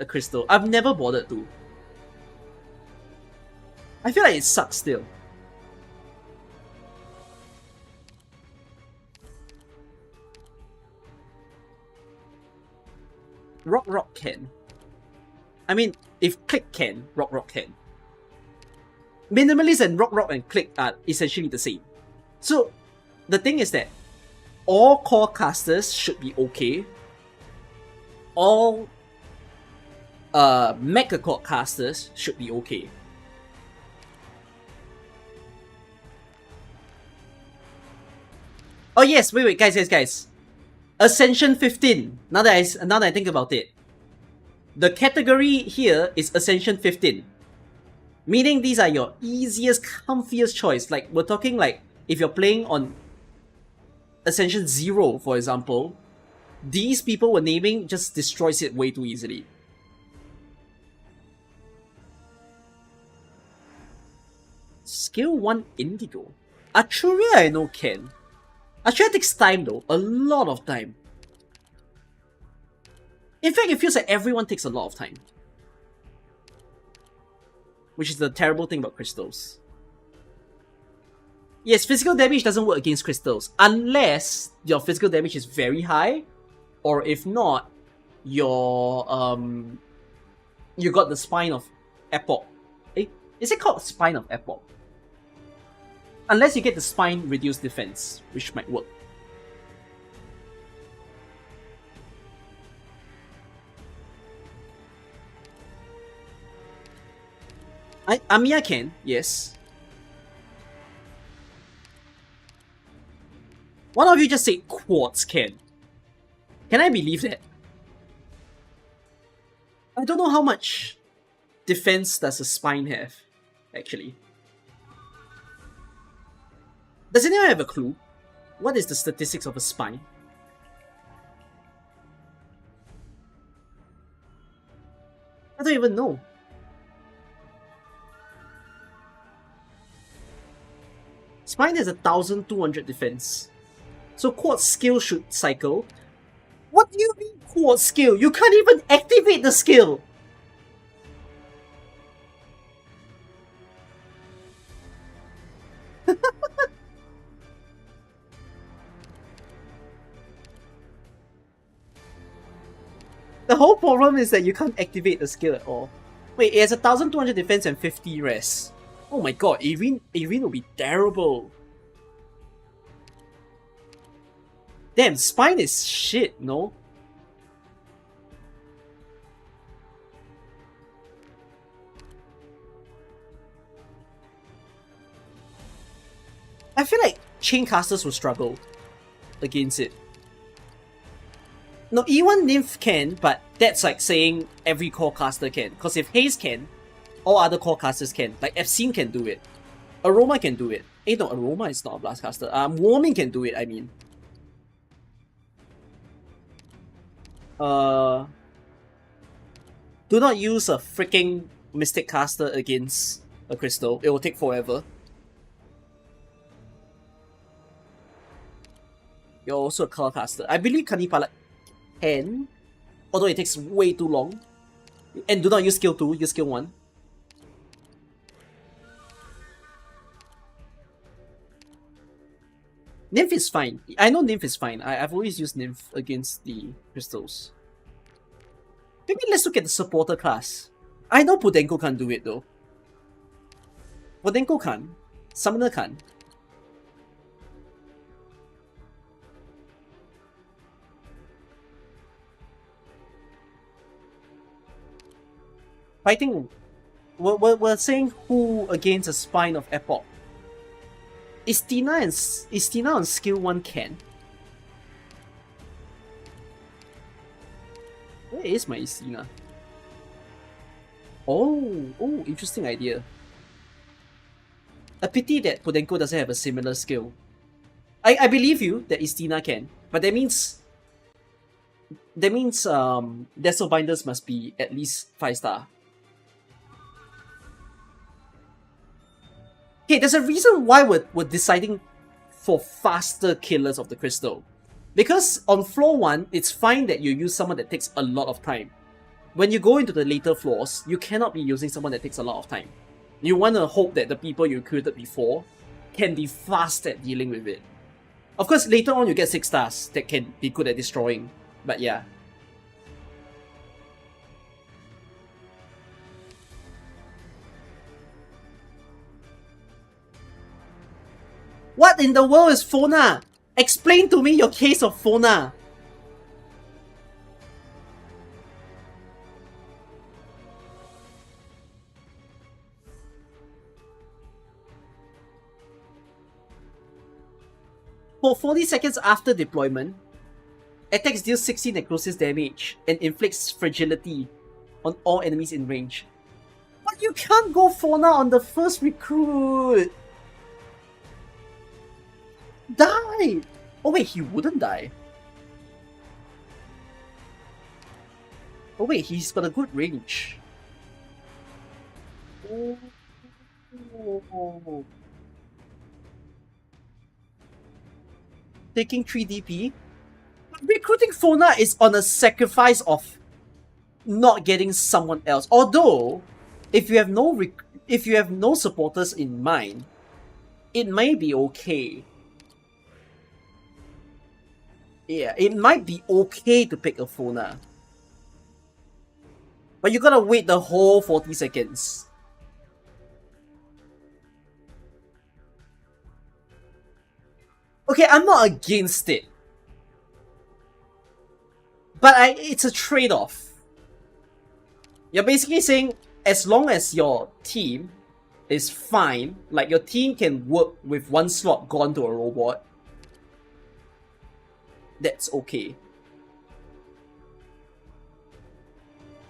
Speaker 3: a crystal? I've never bothered to. I feel like it sucks still. Rock can. I mean, if Click can, Rock can. Minimalist and Rock and Click are essentially the same. So, the thing is that all core casters should be okay. All Mega Core casters should be okay. Oh yes, wait, guys. Ascension 15. Now that I think about it. The category here is Ascension 15. Meaning these are your easiest, comfiest choice. Like, we're talking like, if you're playing on Ascension 0, for example, these people we're naming just destroys it way too easily. Skill 1 Indigo. Arturia I know can. Arturia takes time though, a lot of time. In fact, it feels like everyone takes a lot of time. Which is the terrible thing about crystals. Yes, physical damage doesn't work against crystals unless your physical damage is very high, or if not, your you got the Spine of Epoch. Is it called Spine of Epoch? Unless you get the Spine reduced defense, which might work. Amiya can, yes. One of you just said Quartz can. Can I believe that? I don't know how much defense does a Spine have, actually. Does anyone have a clue? What is the statistics of a Spine? I don't even know. Spine has 1,200 defense. So Quartz skill should cycle. What do you mean Quartz skill? You can't even activate the skill! The whole problem is that you can't activate the skill at all. Wait, it has 1,200 defense and 50 res. Oh my god, Irene will be terrible. Damn, Spine is shit, no? I feel like chain casters will struggle against it. No, E1 Nymph can, but that's like saying every core caster can. Because if Haze can, all other core casters can. Like Efseen can do it. Aroma can do it. No, Aroma is not a blast caster. Warming can do it, I mean. Do not use a freaking Mystic caster against a crystal. It will take forever. You're also a color caster. I believe Kanipala can, although it takes way too long. And do not use skill 2, use skill 1. Nymph is fine. I know Nymph is fine. I've always used Nymph against the crystals. Maybe let's look at the supporter class. I know Podenko can't do it though. Podenko can. Summoner can. Fighting. We're saying who against a Spine of Epoch. Is Tina on skill 1 can? Where is my Istina? Oh, interesting idea. A pity that Podenko doesn't have a similar skill. I believe you that Istina can, but that means Desol Binders must be at least 5-star. Okay, there's a reason why we're deciding for faster killers of the crystal. Because on floor 1, it's fine that you use someone that takes a lot of time. When you go into the later floors, you cannot be using someone that takes a lot of time. You want to hope that the people you recruited before can be fast at dealing with it. Of course, later on you get 6 stars that can be good at destroying, but yeah. What in the world is Fona? Explain to me your case of Fona. For 40 seconds after deployment, attacks deal 60 necrosis damage and inflicts fragility on all enemies in range. But you can't go Fona on the first recruit! Die! Oh wait, he wouldn't die. Oh wait, he's got a good range. Oh. Taking 3 DP. Recruiting Fona is on a sacrifice of not getting someone else. Although, if you have no supporters in mind, it may be okay. Yeah, it might be okay to pick a Fona. But you gotta wait the whole 40 seconds. Okay, I'm not against it. But it's a trade-off. You're basically saying, as long as your team is fine, like your team can work with 1 slot gone to a robot, that's okay.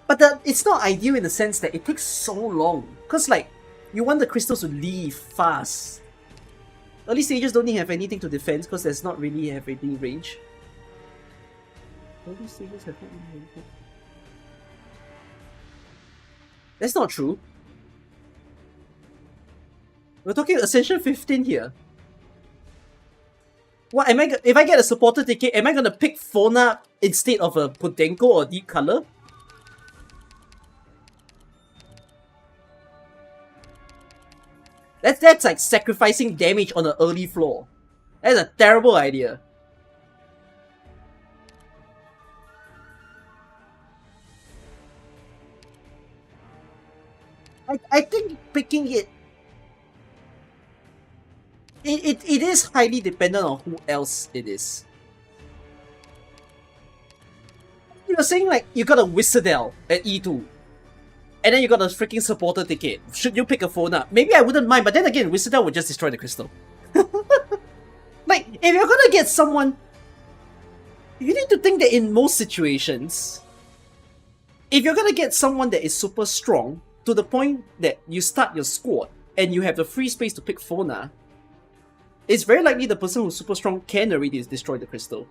Speaker 3: But it's not ideal in the sense that it takes so long. Because like, you want the crystals to leave fast. Early stages don't even have anything to defend because there's not really have any range. Early stages have not really anything. That's not true. We're talking Ascension 15 here. What am I? If I get a supporter ticket, am I gonna pick Fona instead of a Podenko or Deep Color? That's like sacrificing damage on an early floor. That's a terrible idea. I think picking it is highly dependent on who else it is. You're saying like you got a Wizardel at E2. And then you got a freaking supporter ticket. Should you pick a Fona? Maybe I wouldn't mind, but then again, Wizardel would just destroy the crystal. if you're gonna get someone, you need to think that in most situations, if you're gonna get someone that is super strong to the point that you start your squad and you have the free space to pick Fauna, it's very likely the person who's super strong can already destroy the crystal.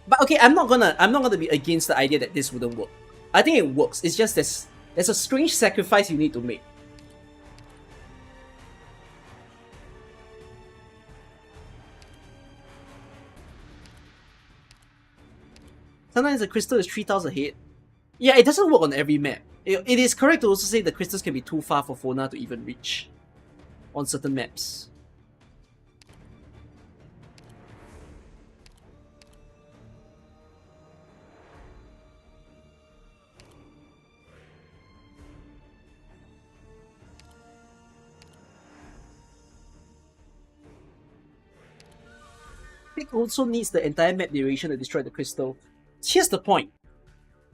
Speaker 3: But okay, I'm not gonna be against the idea that this wouldn't work. I think it works. It's just there's a strange sacrifice you need to make. Sometimes the crystal is 3 tiles ahead. Yeah, it doesn't work on every map. It is correct to also say the crystals can be too far for Fauna to even reach on certain maps. Click also needs the entire map duration to destroy the crystal. Here's the point.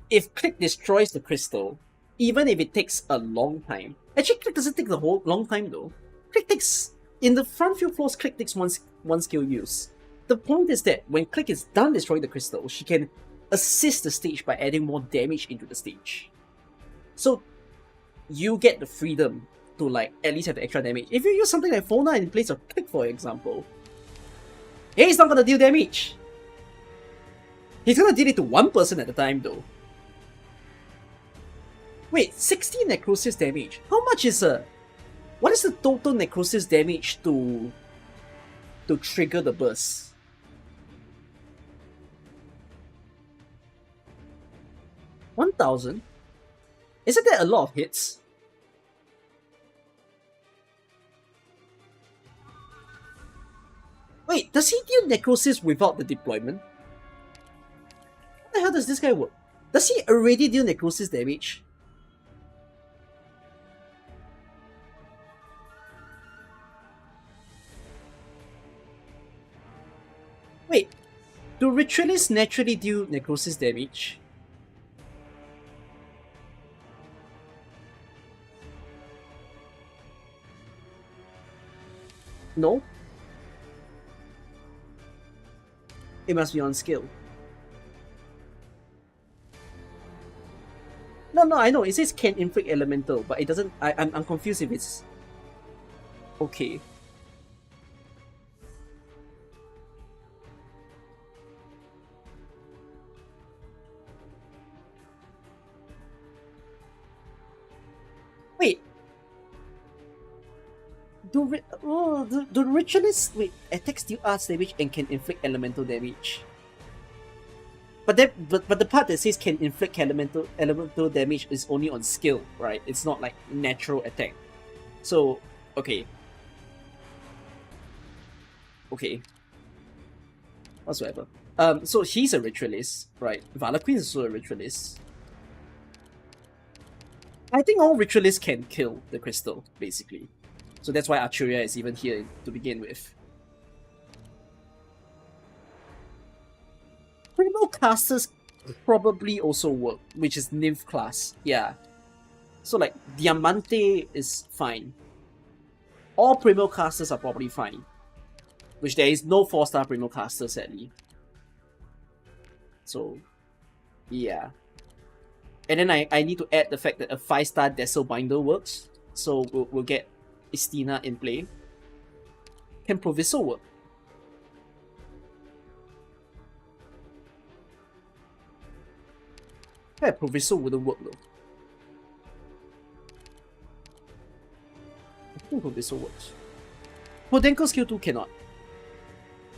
Speaker 3: If Click destroys the crystal, even if it takes a long time... Actually, Click doesn't take the whole long time though. Click takes... In the front few floors, Click takes one skill use. The point is that when Click is done destroying the crystal, she can assist the stage by adding more damage into the stage. So, you get the freedom to like at least have the extra damage. If you use something like Fauna in place of Click, for example, he's not gonna deal damage. He's gonna deal it to one person at a time though. Wait, 60 necrosis damage. How much is what is the total necrosis damage to trigger the burst? 1,000? Isn't that a lot of hits? Wait, does he deal necrosis without the deployment? How the hell does this guy work? Does he already deal necrosis damage? Wait, do Ritualists naturally deal necrosis damage? No? It must be on skill. No, I know. It says can inflict elemental, but it doesn't... I'm confused if it's... Okay. Wait. Do Ritualists... Wait, attacks deal arts damage and can inflict elemental damage. But the part that says can inflict elemental damage is only on skill, right? It's not like natural attack. So, okay. Okay. Whatsoever. So he's a Ritualist, right? Valakyn is also a Ritualist. I think all Ritualists can kill the crystal, basically. So that's why Archeria is even here to begin with. Primal casters probably also work, which is Nymph class. Yeah. So like Diamante is fine. All Primal casters are probably fine. Which there is no 4-star Primal caster, sadly. So yeah. And then I need to add the fact that a 5-star Dessel Binder works. So we'll get Istina in play. Can Proviso work? Yeah, Proviso wouldn't work though. I think Proviso works. Podenko skill 2 cannot.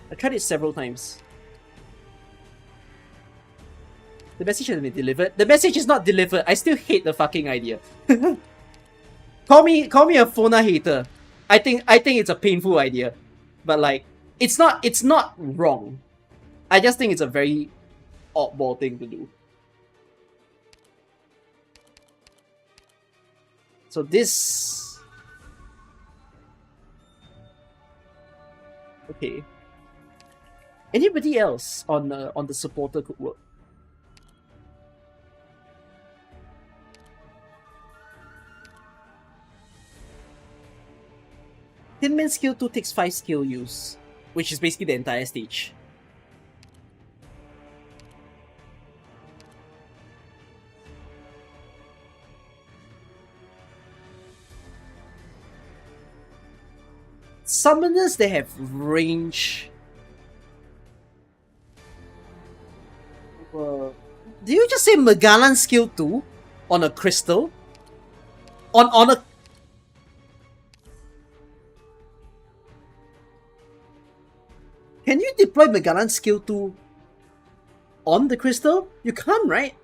Speaker 3: I tried it several times. The message has been delivered. The message is not delivered. I still hate the fucking idea. Call me a Fauna hater. I think it's a painful idea. But like it's not wrong. I just think it's a very oddball thing to do. So this... Okay. Anybody else on the supporter could work? Tinman skill 2 takes 5 skill use, which is basically the entire stage. Summoners, they have range. Did you just say Magalan skill 2 on a crystal? On a... Can you deploy Magalan skill 2 on the crystal? You can't, right?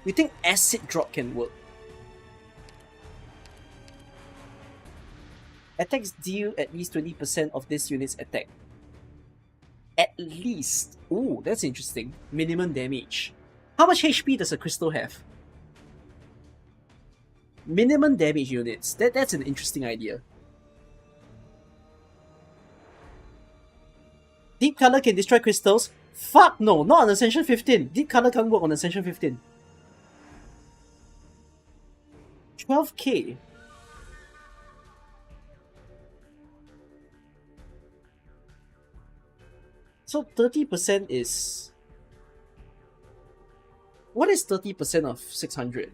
Speaker 3: You think acid drop can work? Attacks deal at least 20% of this unit's attack. At least. Ooh, that's interesting. Minimum damage. How much HP does a crystal have? Minimum damage units. That's an interesting idea. Deep color can destroy crystals? Fuck no, not on Ascension 15. Deep color can't work on Ascension 15. 12k. So 30% is... What is 30% of 600?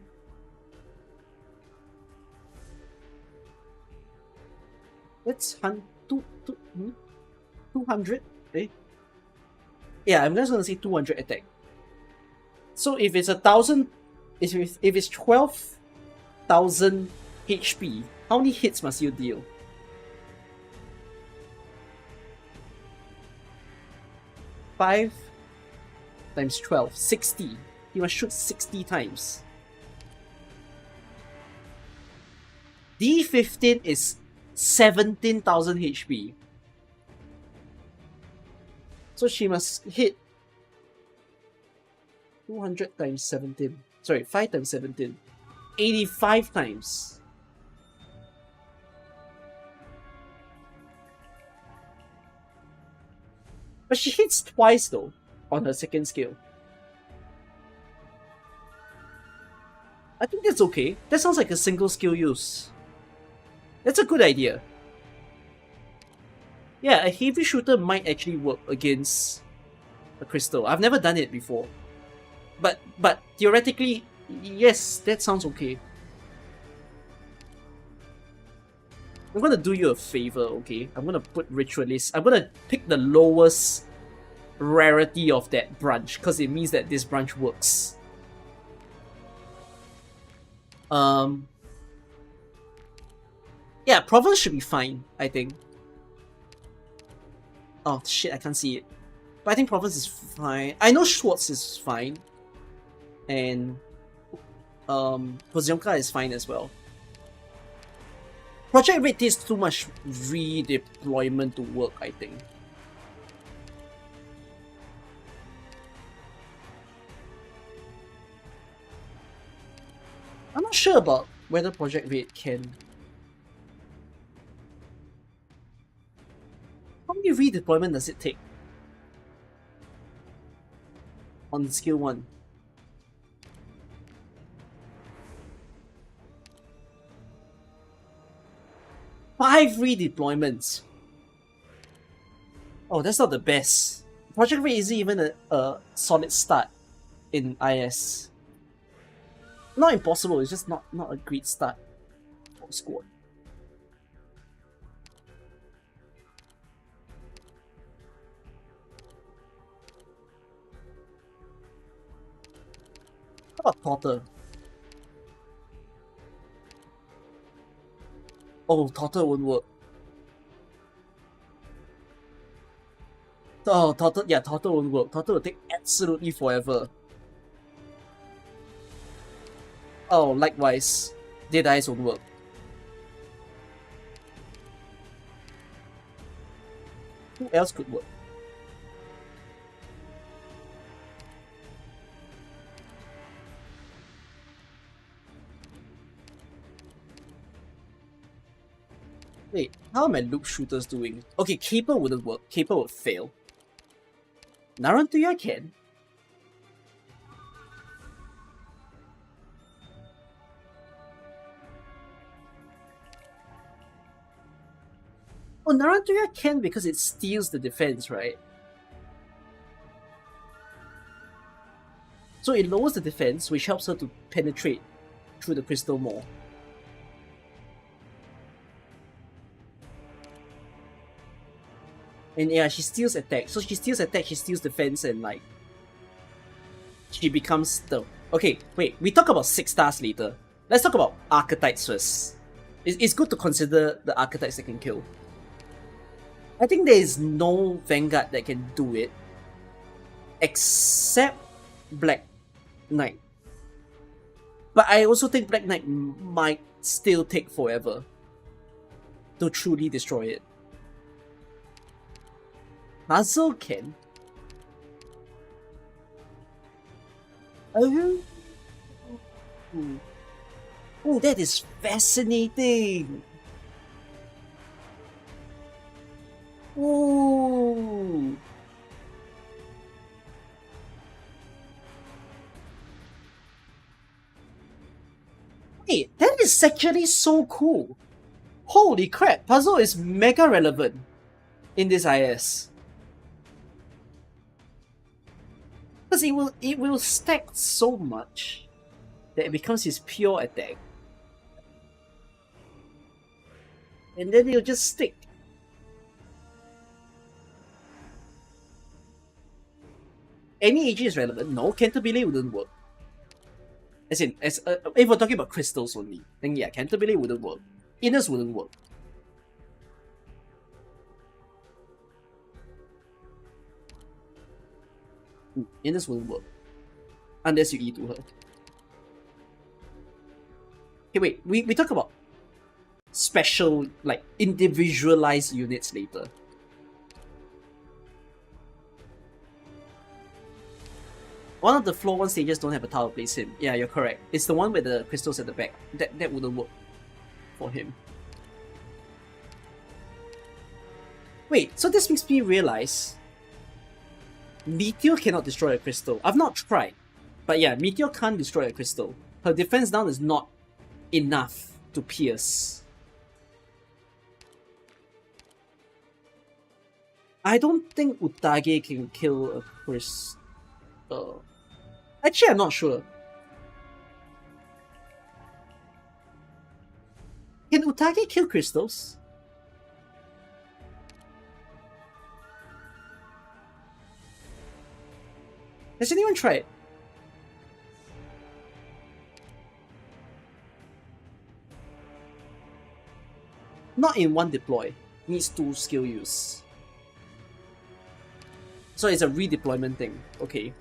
Speaker 3: That's 200? Eh? Yeah, I'm just gonna say 200 attack. So if it's 1,000... If it's 12,000 HP, how many hits must you deal? Five times 12, 60. You must shoot 60 times. D15 is 17,000 HP. So she must hit 200 times 17. Sorry, 5 times 17. 85 times. But she hits twice though, on her second skill. I think that's okay. That sounds like a single skill use. That's a good idea. Yeah, a heavy shooter might actually work against a crystal. I've never done it before. But theoretically, yes, that sounds okay. I'm gonna do you a favor, okay? I'm gonna put Ritualist. I'm gonna pick the lowest rarity of that branch, because it means that this branch works. Yeah, Province should be fine, I think. Oh shit, I can't see it. But I think Province is fine. I know Schwartz is fine. And Pozionka is fine as well. Project Red takes too much redeployment to work, I think. I'm not sure about whether Project Red can. How many redeployment does it take? On skill 1. Five redeployments. Oh, that's not the best. Project Red isn't even a solid start in IS. Not impossible, it's just not a great start for squad. How about Torter? Oh, Torter won't work. Oh, Torter, yeah, Torter won't work. Torter will take absolutely forever. Oh, likewise. Dead Eyes won't work. Who else could work? Wait, How are my loop shooters doing? Okay, Caper wouldn't work. Caper would fail. Narantuya can. Oh, Narantuya can because it steals the defense, right? So it lowers the defense, which helps her to penetrate through the crystal more. And yeah, she steals attack. So she steals attack, she steals defense, and like she becomes the... Okay, wait, we talk about 6 stars later. Let's talk about Arknights first. It's good to consider the Arknights that can kill. I think there is no Vanguard that can do it except Black Knight. But I also think Black Knight might still take forever to truly destroy it. Puzzle can. Oh, that is fascinating. Ooh. Wait, that is actually so cool. Holy crap, puzzle is mega relevant in this IS. Because it will stack so much that it becomes his pure attack. And then it'll just stick. Any AG is relevant. No, Canterbury wouldn't work. As in, if we're talking about crystals only, then yeah, Canterbury wouldn't work. Inners wouldn't work. Inners wouldn't work. Unless you E2 her. Okay, wait, we talk about special, like, individualized units later. One of the floor 1 stages don't have a tower place him. Yeah, you're correct. It's the one with the crystals at the back. That wouldn't work for him. Wait, so this makes me realize Meteor cannot destroy a crystal. I've not tried. But yeah, Meteor can't destroy a crystal. Her defense down is not enough to pierce. I don't think Utage can kill a crystal. Actually, I'm not sure. Can Utage kill crystals? Has anyone tried? Not in one deploy. Needs 2 skill use. So it's a redeployment thing. Okay.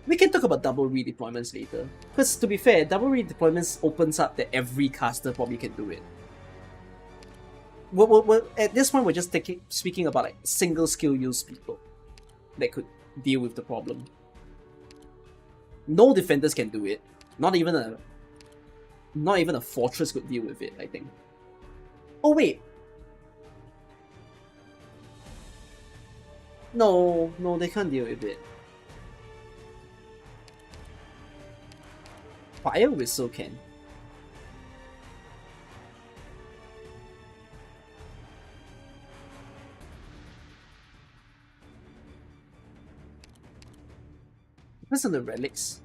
Speaker 3: We can talk about double redeployments later. Because to be fair, double redeployments opens up that every caster probably can do it. At this point, we're just speaking about like single skill use people that could deal with the problem. No defenders can do it. Not even a fortress could deal with it, I think. Oh wait. No, they can't deal with it. Fire Whistle can. Depends on the relics.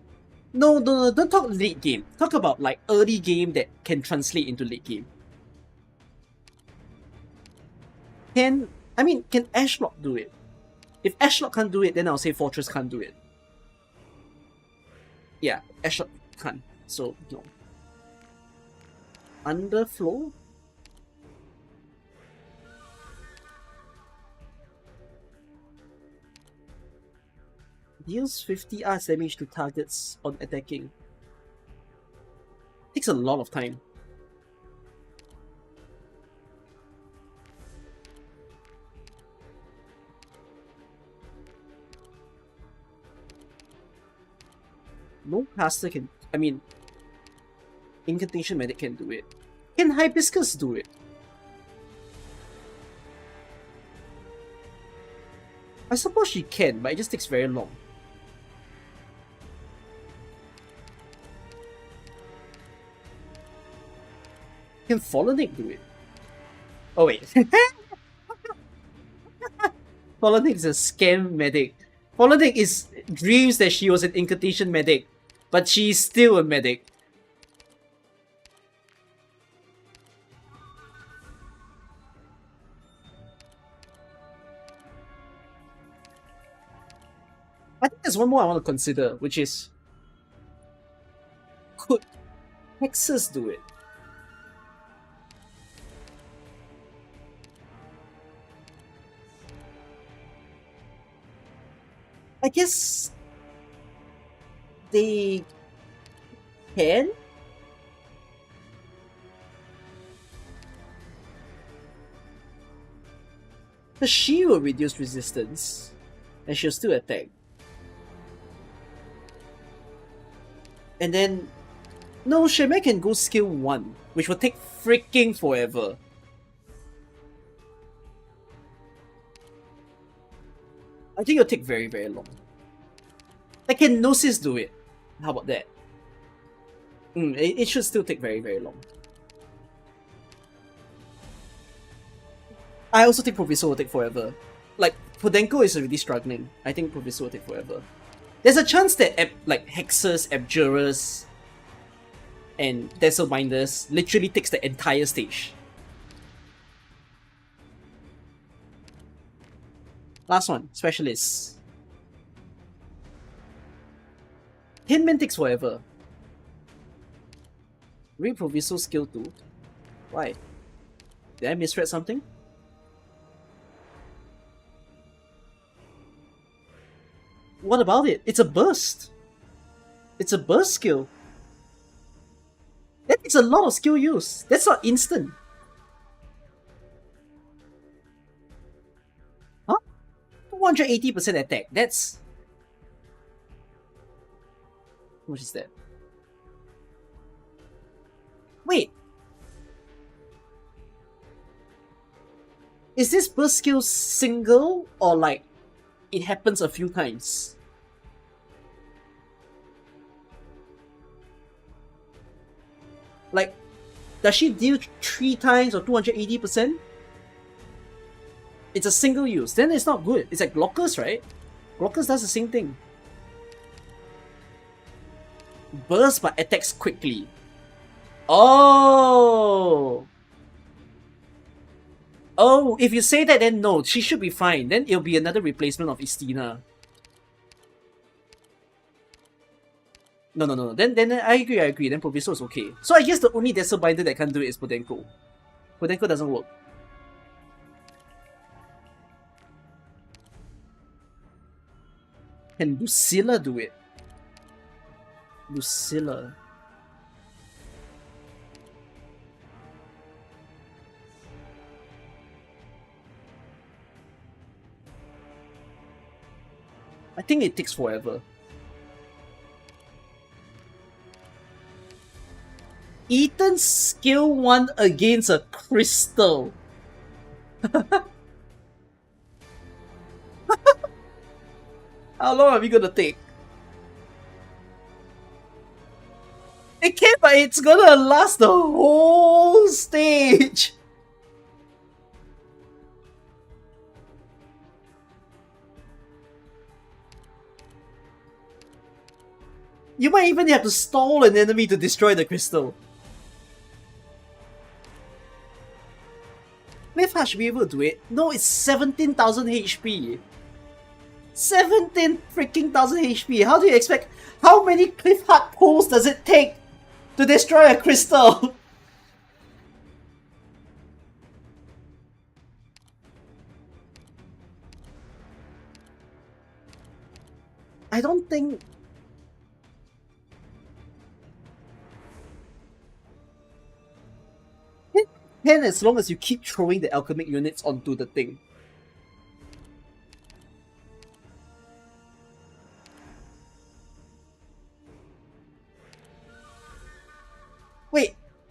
Speaker 3: No, don't talk late game. Talk about like early game that can translate into late game. Can Ashlock do it? If Ashlock can't do it, then I'll say Fortress can't do it. Yeah, Ashlock can't, so no. Underflow? Deals 50 arts damage to targets on attacking. Takes a lot of time. No caster can... Incantation Medic can do it. Can Hibiscus do it? I suppose she can, but it just takes very long. Can Fallen do it? Oh wait. Fallen is a scam medic. Fallen is dreams that she was an incantation medic, but she's still a medic. I think there's one more I want to consider, which is, could Hexus do it? I guess they can? But she will reduce resistance, and she'll still attack. And then, no, Shemai can go skill 1, which will take freaking forever. I think it'll take very, very long. Like, can Gnosis do it? How about that? It should still take very, very long. I also think Proviso will take forever. Like, Podenko is already struggling. I think Proviso will take forever. There's a chance that like Hexus, Abjurers, and Desselbinders literally takes the entire stage. Last one, Specialists. Hinman takes forever. Read Proviso skill 2. Why? Did I misread something? What about it? It's a burst. It's a burst skill. That takes a lot of skill use. That's not instant. Huh? 280% attack. That's... How much is that? Wait. Is this burst skill single or like it happens a few times? Like, does she deal 3 times or 280%? It's a single use. Then it's not good. It's like Blockers, right? Blockers does the same thing. Burst but attacks quickly. Oh! Oh, if you say that, then no, she should be fine. Then it'll be another replacement of Istina. No. Then I agree. Then Proviso is okay. So I guess the only Desselbinder that can do it is Podenko. Podenko doesn't work. Can Lucilla do it? Lucilla. I think it takes forever. Ethan's skill 1 against a crystal. How long are we gonna take? It can, but it's gonna last the whole stage. You might even have to stall an enemy to destroy the crystal. Cliffheart should be able to do it. No, it's 17,000 HP. 17 freaking thousand HP. How do you expect? How many Cliffheart pulls does it take to destroy a crystal? I don't think... Can as long as you keep throwing the alchemic units onto the thing.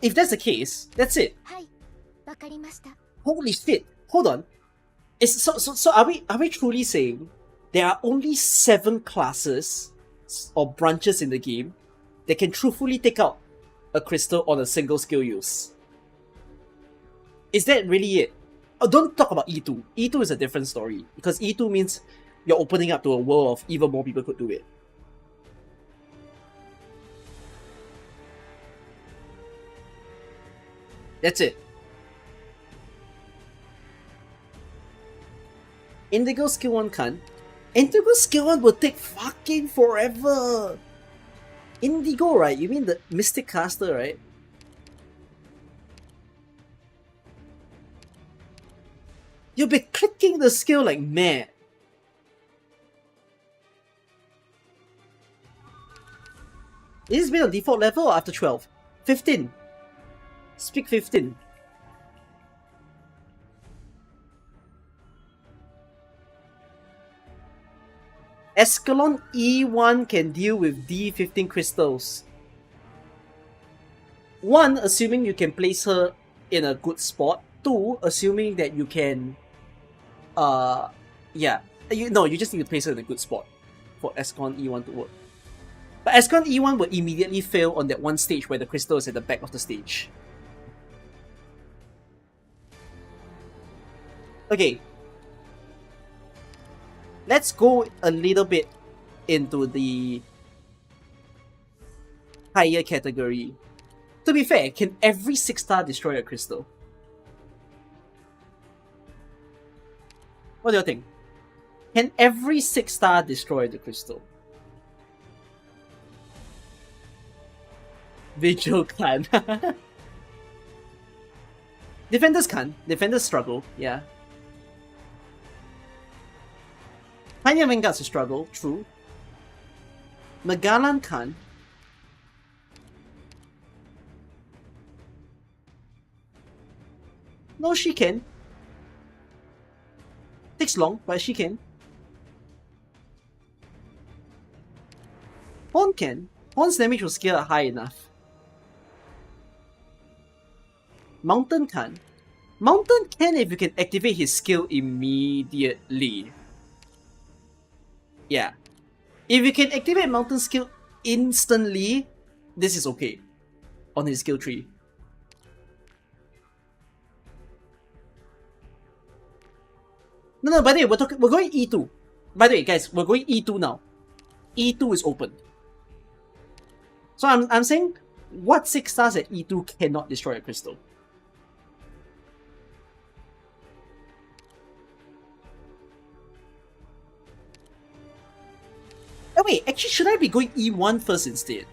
Speaker 3: if that's the case, that's it.
Speaker 4: はい、わかりました。
Speaker 3: Holy shit! Hold on. So are we truly saying there are only 7 classes or branches in the game that can truthfully take out a crystal on a single skill use? Is that really it? Oh, don't talk about E2. E2 is a different story because E2 means you're opening up to a world of even more people could do it. That's it. Indigo skill 1 can't. Indigo skill 1 will take fucking forever. Indigo, right? You mean the Mystic Caster, right? You'll be clicking the skill like mad. Is this been on default level or after 12? 15. Speak 15. Escalon E1 can deal with D15 crystals. 1, assuming you can place her in a good spot. 2, assuming that you can... yeah. You just need to place her in a good spot for Escalon E1 to work. But Escalon E1 will immediately fail on that one stage where the crystal is at the back of the stage. Okay. Let's go a little bit into the higher category. To be fair, can every 6-star destroy a crystal? What do you think? Can every 6-star destroy the crystal? Vigil can. Defenders can. Defenders struggle, yeah. Pioneer Vanguard's a struggle, true. Magalan can. No, she can. Takes long, but she can. Horn can. Horn's damage will scale high enough. Mountain can. Mountain can if you can activate his skill immediately. Yeah. If you can activate Mountain skill instantly, this is okay. On his skill tree. No, by the way, we're going E2. By the way, guys, we're going E2 now. E2 is open. So I'm saying, what 6 stars at E2 cannot destroy a crystal? Oh wait, actually, should I be going E1 first instead?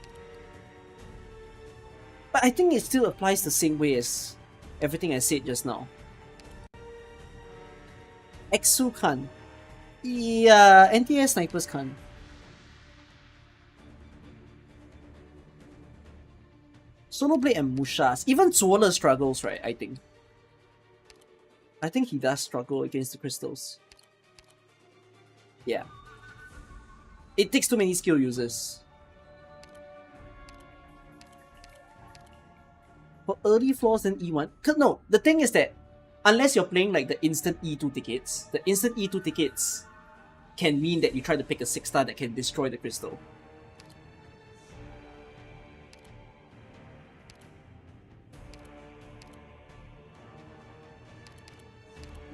Speaker 3: But I think it still applies the same way as everything I said just now. Exu can. Yeah, NTS snipers can. Sonoblade and Mushas. Even Zuola struggles, right? I think. I think he does struggle against the crystals. Yeah. It takes too many skill users. For early floors than E1. No, the thing is that unless you're playing like the instant E2 tickets, the instant E2 tickets can mean that you try to pick a 6-star that can destroy the crystal.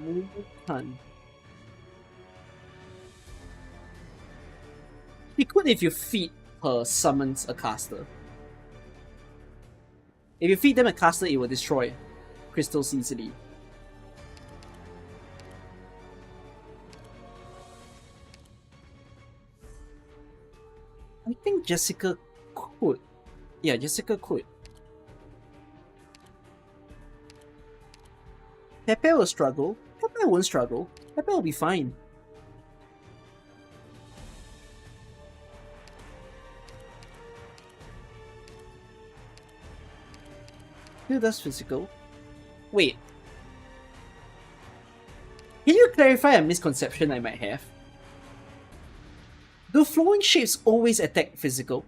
Speaker 3: Mukan. He could if you feed her summons a caster. If you feed them a caster, it will destroy crystals easily. I think Jessica could. Yeah, Jessica could. Pepe will struggle. Pepe won't struggle. Pepe will be fine. Who does physical? Wait. Can you clarify a misconception I might have? Do flowing shapes always attack physical?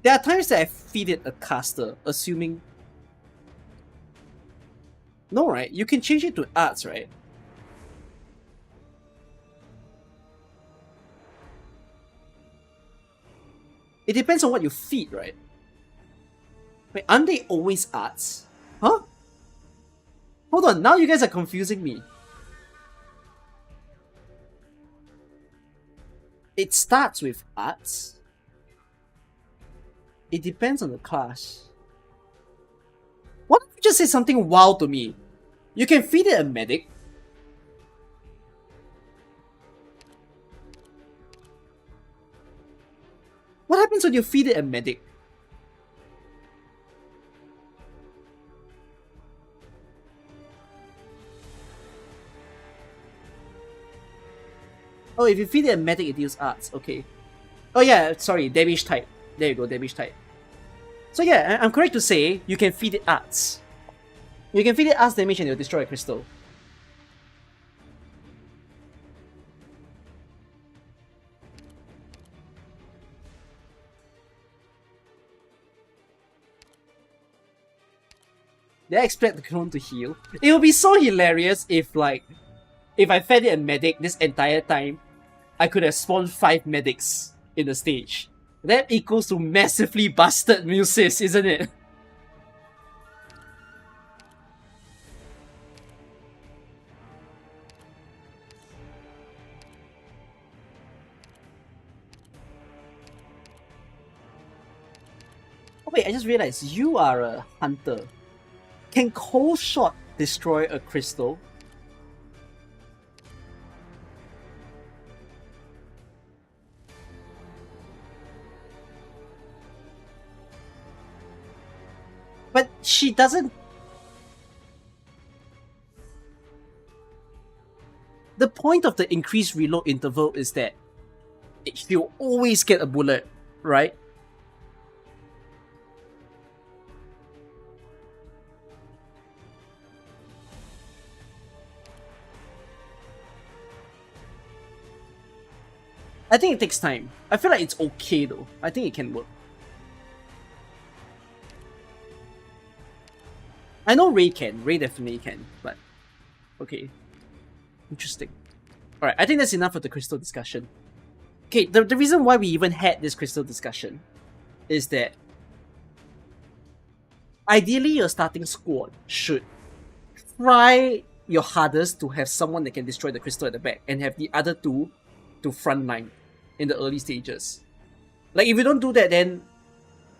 Speaker 3: There are times that I feed it a caster, assuming... No, right? You can change it to arts, right? It depends on what you feed, right? Wait, aren't they always arts? Huh? Hold on, now you guys are confusing me. It starts with arts. It depends on the class. Why don't you just say something wild to me? You can feed it a medic. What happens when you feed it a medic? Oh, if you feed it a medic, it deals arts. Okay. Oh yeah, sorry, damage type. There you go, damage type. So yeah, I'm correct to say you can feed it arts. You can feed it arts damage and it'll destroy a crystal. Did I expect the clone to heal? It would be so hilarious if if I fed it a medic this entire time, I could have spawned 5 medics in the stage. That equals to massively busted Musis, isn't it? Oh wait, I just realized you are a hunter. Can cold shot destroy a crystal? But she doesn't... The point of the increased reload interval is that you always get a bullet, right? I think it takes time. I feel like it's okay though. I think it can work. I know Ray can. Ray definitely can, but... Okay. Interesting. Alright, I think that's enough of the crystal discussion. Okay, the reason why we even had this crystal discussion is that ideally your starting squad should try your hardest to have someone that can destroy the crystal at the back and have the other two to frontline in the early stages. Like, if you don't do that, then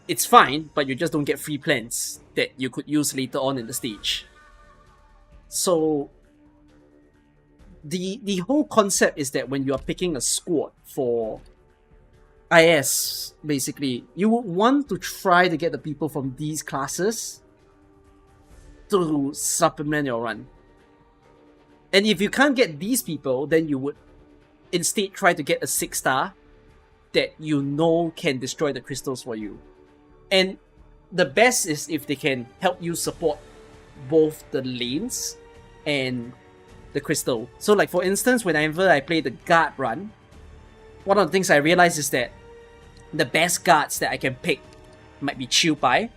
Speaker 3: it's fine, but you just don't get free plans that you could use later on in the stage. So the whole concept is that when you are picking a squad for IS, basically, you would want to try to get the people from these classes to supplement your run. And if you can't get these people, then you would instead try to get a 6-star that you know can destroy the crystals for you. And the best is if they can help you support both the lanes and the crystal. So like for instance, whenever I play the guard run, one of the things I realize is that the best guards that I can pick might be Chiu Pai,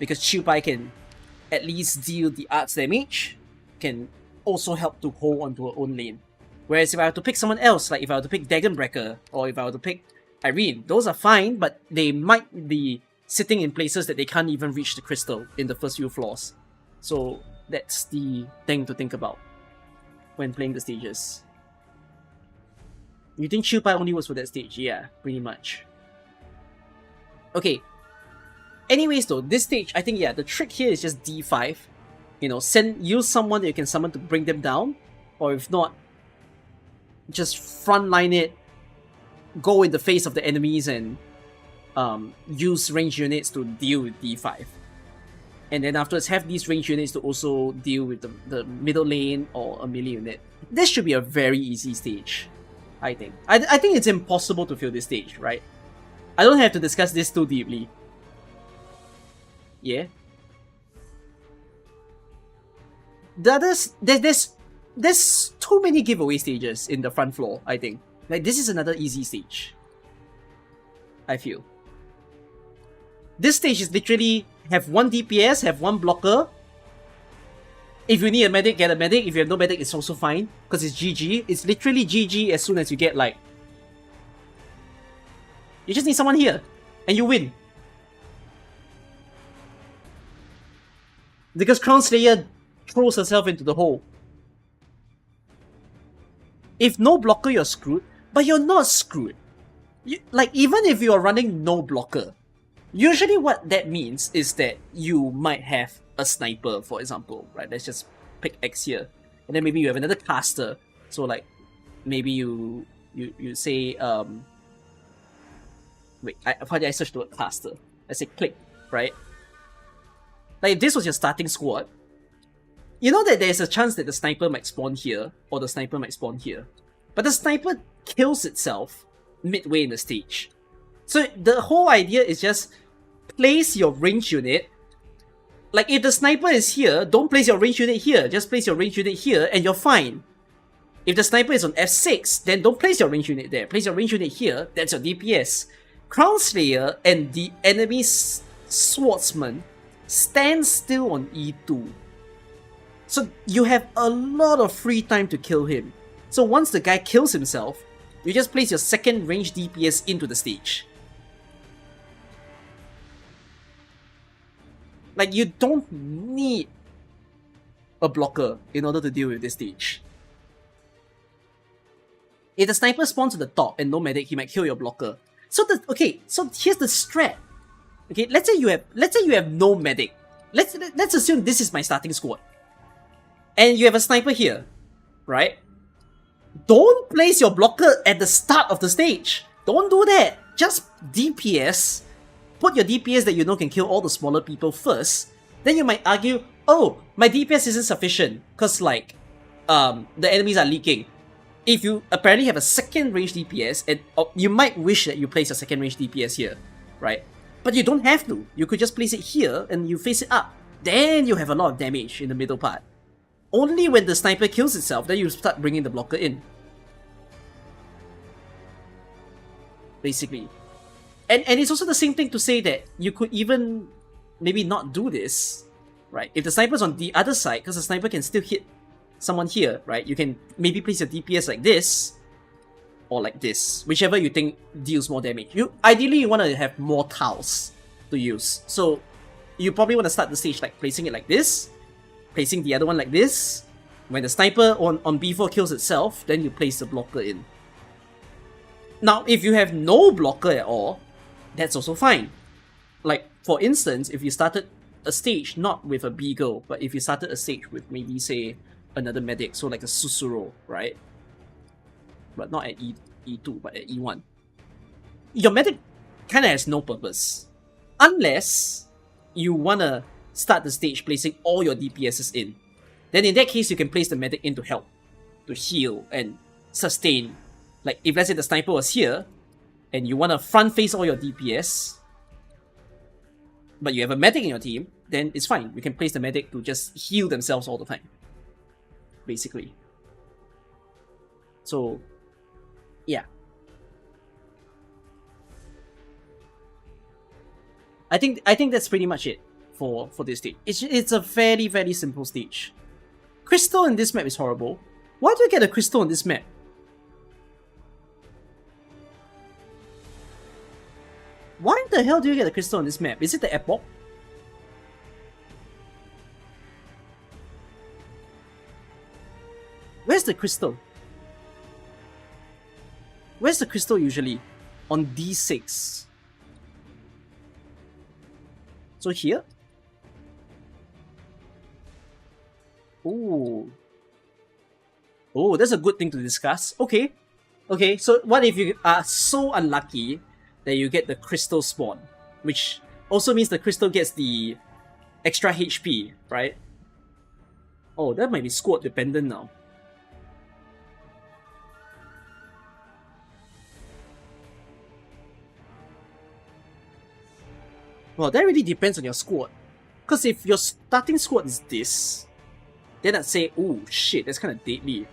Speaker 3: because Chiu Pai can at least deal the arts damage, can also help to hold onto her own lane. Whereas if I were to pick someone else, like if I were to pick Dagonbreaker, or if I were to pick Irene, those are fine, but they might be sitting in places that they can't even reach the crystal in the first few floors. So that's the thing to think about when playing the stages. You think Chiu Pai only was for that stage? Yeah, pretty much. Okay. Anyways though, this stage, I think yeah, the trick here is just D5. You know, use someone that you can summon to bring them down, or if not, just frontline it, go in the face of the enemies and use range units to deal with D5. And then afterwards have these range units to also deal with the middle lane or a melee unit. This should be a very easy stage, I think. I think it's impossible to fail this stage, right? I don't have to discuss this too deeply. Yeah? The others, there's too many giveaway stages in the front floor, I think. Like, this is another easy stage, I feel. This stage is literally have 1 DPS, have 1 blocker. If you need a medic, get a medic. If you have no medic, it's also fine. Because it's GG. It's literally GG as soon as you get like... You just need someone here. And you win. Because Crown Slayer throws herself into the hole. If no blocker, you're screwed. But you're not screwed. Like, even if you're running no blocker, usually what that means is that you might have a sniper, for example, right? Let's just pick X here. And then maybe you have another caster. So like, maybe you say, wait, how did I search the word caster? I say click, right? Like, if this was your starting squad, you know that there's a chance that the sniper might spawn here, or the sniper might spawn here. But the sniper kills itself midway in the stage. So the whole idea is just place your range unit. Like, if the sniper is here, don't place your range unit here. Just place your range unit here and you're fine. If the sniper is on F6, then don't place your range unit there. Place your range unit here, that's your DPS. Crown Slayer and the enemy swordsman stand still on E2. So you have a lot of free time to kill him. So once the guy kills himself, you just place your second range DPS into the stage. Like, you don't need a blocker in order to deal with this stage. If the sniper spawns at the top and no medic, he might kill your blocker. So here's the strat. Okay, let's say you have no medic. Let's assume this is my starting squad. And you have a sniper here, right? Don't place your blocker at the start of the stage. Don't do that. Just DPS. Put your DPS that you know can kill all the smaller people first. Then you might argue, oh, my DPS isn't sufficient because like, the enemies are leaking. If you apparently have a second range DPS, and you might wish that you place a second range DPS here, right? But you don't have to. You could just place it here and you face it up. Then you have a lot of damage in the middle part. Only when the sniper kills itself, then you start bringing the blocker in. Basically. And it's also the same thing to say that you could even maybe not do this, right? If the sniper's on the other side, because the sniper can still hit someone here, right? You can maybe place your DPS like this, or like this, whichever you think deals more damage. Ideally, you want to have more tiles to use. So you probably want to start the stage like placing it like this, placing the other one like this. When the sniper on B4 kills itself, then you place the blocker in. Now, if you have no blocker at all, that's also fine. Like, for instance, if you started a stage not with a Beagle, but if you started a stage with maybe, say, another medic, so like a Susuro, right? But not at E2, but at E1. Your medic kind of has no purpose. Unless you want to start the stage placing all your DPSs in. Then in that case, you can place the medic in to help, to heal and sustain. Like, if let's say the sniper was here, and you want to front face all your DPS, but you have a medic in your team, then it's fine. You can place the medic to just heal themselves all the time. Basically. So, yeah. I think that's pretty much it for this stage. It's a very, very simple stage. Crystal in this map is horrible. Why do you get a crystal in this map? Why the hell do you get a crystal on this map? Is it the epoch? Where's the crystal? Where's the crystal usually? On D6. So here? Ooh. Oh, that's a good thing to discuss. Okay. Okay, so what if you are so unlucky that you get the crystal spawn, which also means the crystal gets the extra HP, right? Oh, that might be squad dependent now. Well, that really depends on your squad. Because if your starting squad is this, then I'd say, oh shit, that's kind of deadly.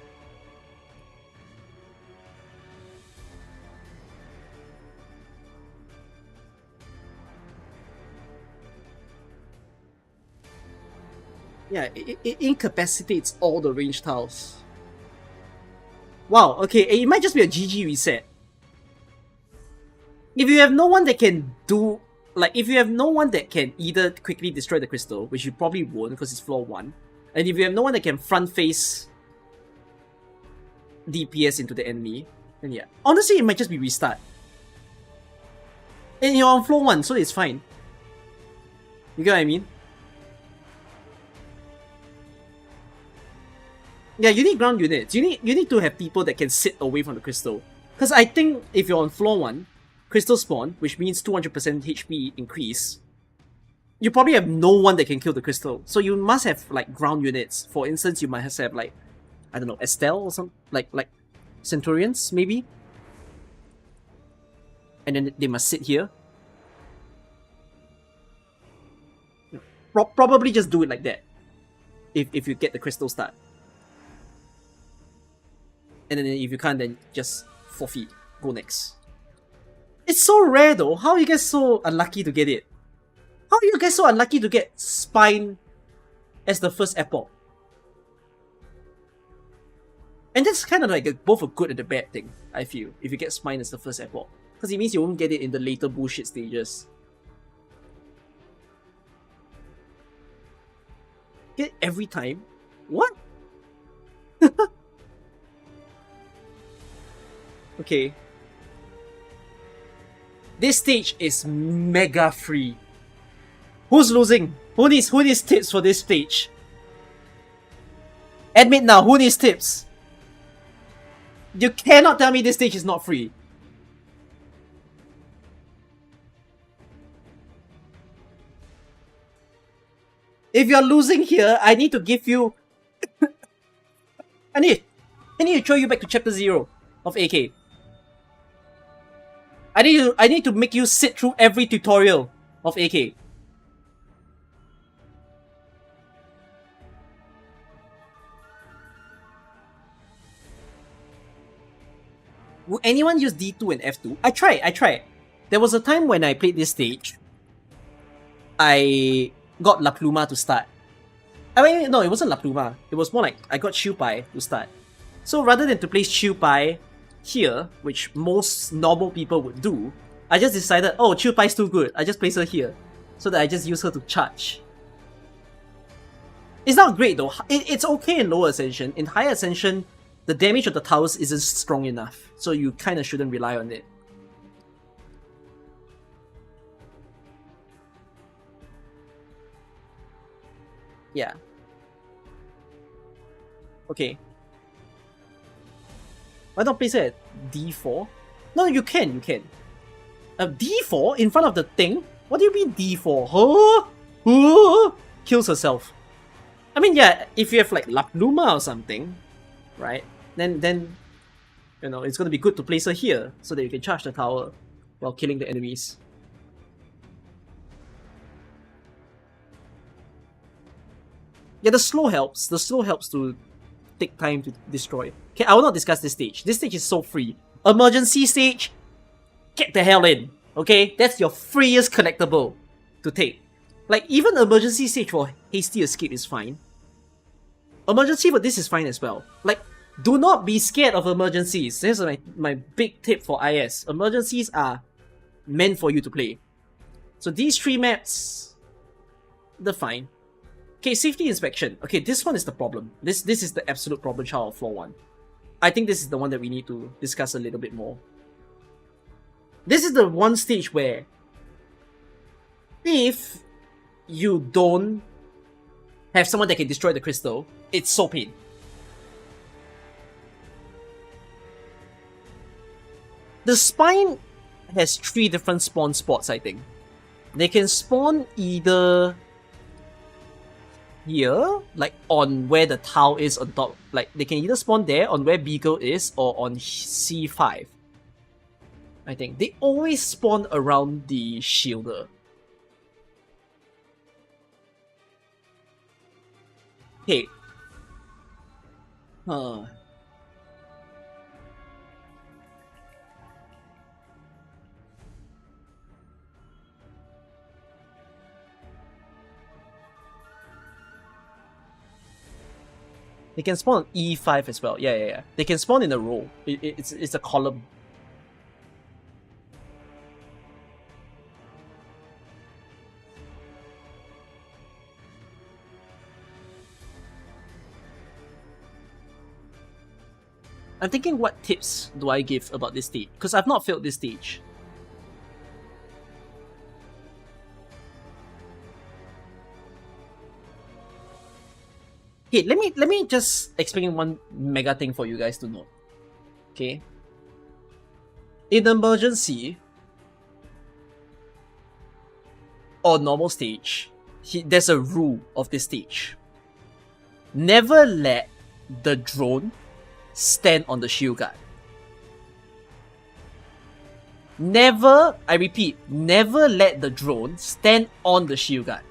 Speaker 3: Yeah, it incapacitates all the range tiles. Wow, okay, it might just be a GG reset. If you have no one that can do... Like, if you have no one that can either quickly destroy the crystal, which you probably won't because it's floor 1, and if you have no one that can front face DPS into the enemy, then yeah. Honestly, it might just be restart. And you're on floor 1, so it's fine. You get what I mean? Yeah, you need ground units. You need to have people that can sit away from the crystal. Because I think if you're on floor 1, crystal spawn, which means 200% HP increase, you probably have no one that can kill the crystal. So you must have like ground units. For instance, you might have like, I don't know, Estelle or something, like Centurions maybe. And then they must sit here. Probably just do it like that. If you get the crystal start. And then if you can't, then just forfeit. Go next. It's so rare though. How are you guys so unlucky to get it? How are you guys so unlucky to get Spine as the first epoch? And that's kind of like both a good and a bad thing, I feel, if you get Spine as the first epoch. Because it means you won't get it in the later bullshit stages. Get it every time? What? Okay. This stage is mega free. Who's losing? Who needs tips for this stage? Admit now, who needs tips? You cannot tell me this stage is not free. If you're losing here, I need to give you... I need to throw you back to chapter 0 of AK. I need to make you sit through every tutorial of AK. Will anyone use D2 and F2? I tried. There was a time when I played this stage. I got La Pluma to start. I mean, no, it wasn't La Pluma. It was more like I got Chiu Pai to start. So rather than to place Chiu Pai here, which most normal people would do, I just decided, oh, Chiu Pai's too good. I just place her here. So that I just use her to charge. It's not great though. It's okay in lower ascension. In higher ascension, the damage of the towers isn't strong enough. So you kinda shouldn't rely on it. Yeah. Okay. Why not place it at D4? No, you can. D4 in front of the thing? What do you mean D4? Huh? Kills herself. I mean, yeah, if you have like La Pluma or something, right? Then you know, it's gonna be good to place her here so that you can charge the tower while killing the enemies. Yeah, the slow helps. The slow helps to take time to destroy. Okay, I will not discuss this stage. This stage is so free. Emergency stage, get the hell in. Okay, that's your freest collectible to take. Like, even emergency stage for hasty escape is fine. Emergency for this is fine as well. Like, do not be scared of emergencies. This is my big tip for IS. Emergencies are meant for you to play. So these 3 maps, they're fine. Okay, safety inspection. Okay, this one is the problem. This is the absolute problem child of floor 1. I think this is the one that we need to discuss a little bit more. This is the one stage where if you don't have someone that can destroy the crystal, it's so pain. The spine has 3 different spawn spots, I think. They can spawn either here, like on where the Tau is on top. Like, they can either spawn there, on where Beagle is, or on C5. I think. They always spawn around the shielder. Okay. They can spawn on E5 as well. Yeah. They can spawn in a row. It's a column. I'm thinking, what tips do I give about this stage? Because I've not failed this stage. Okay, let me just explain one mega thing for you guys to know. Okay. In emergency or normal stage, there's a rule of this stage. Never let the drone stand on the shield guard. Never, I repeat, never let the drone stand on the shield guard.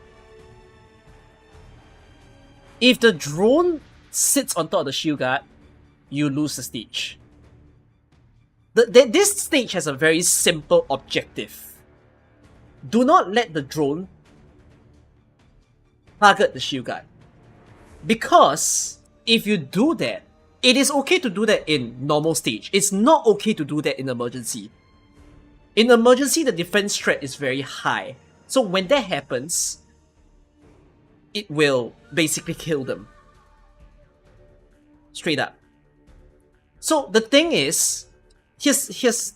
Speaker 3: If the drone sits on top of the shield guard, you lose the stage. This stage has a very simple objective. Do not let the drone target the shield guard. Because if you do that, it is okay to do that in normal stage. It's not okay to do that in emergency. In emergency, the defense threat is very high. So when that happens, it will basically kill them. Straight up. So the thing is, here's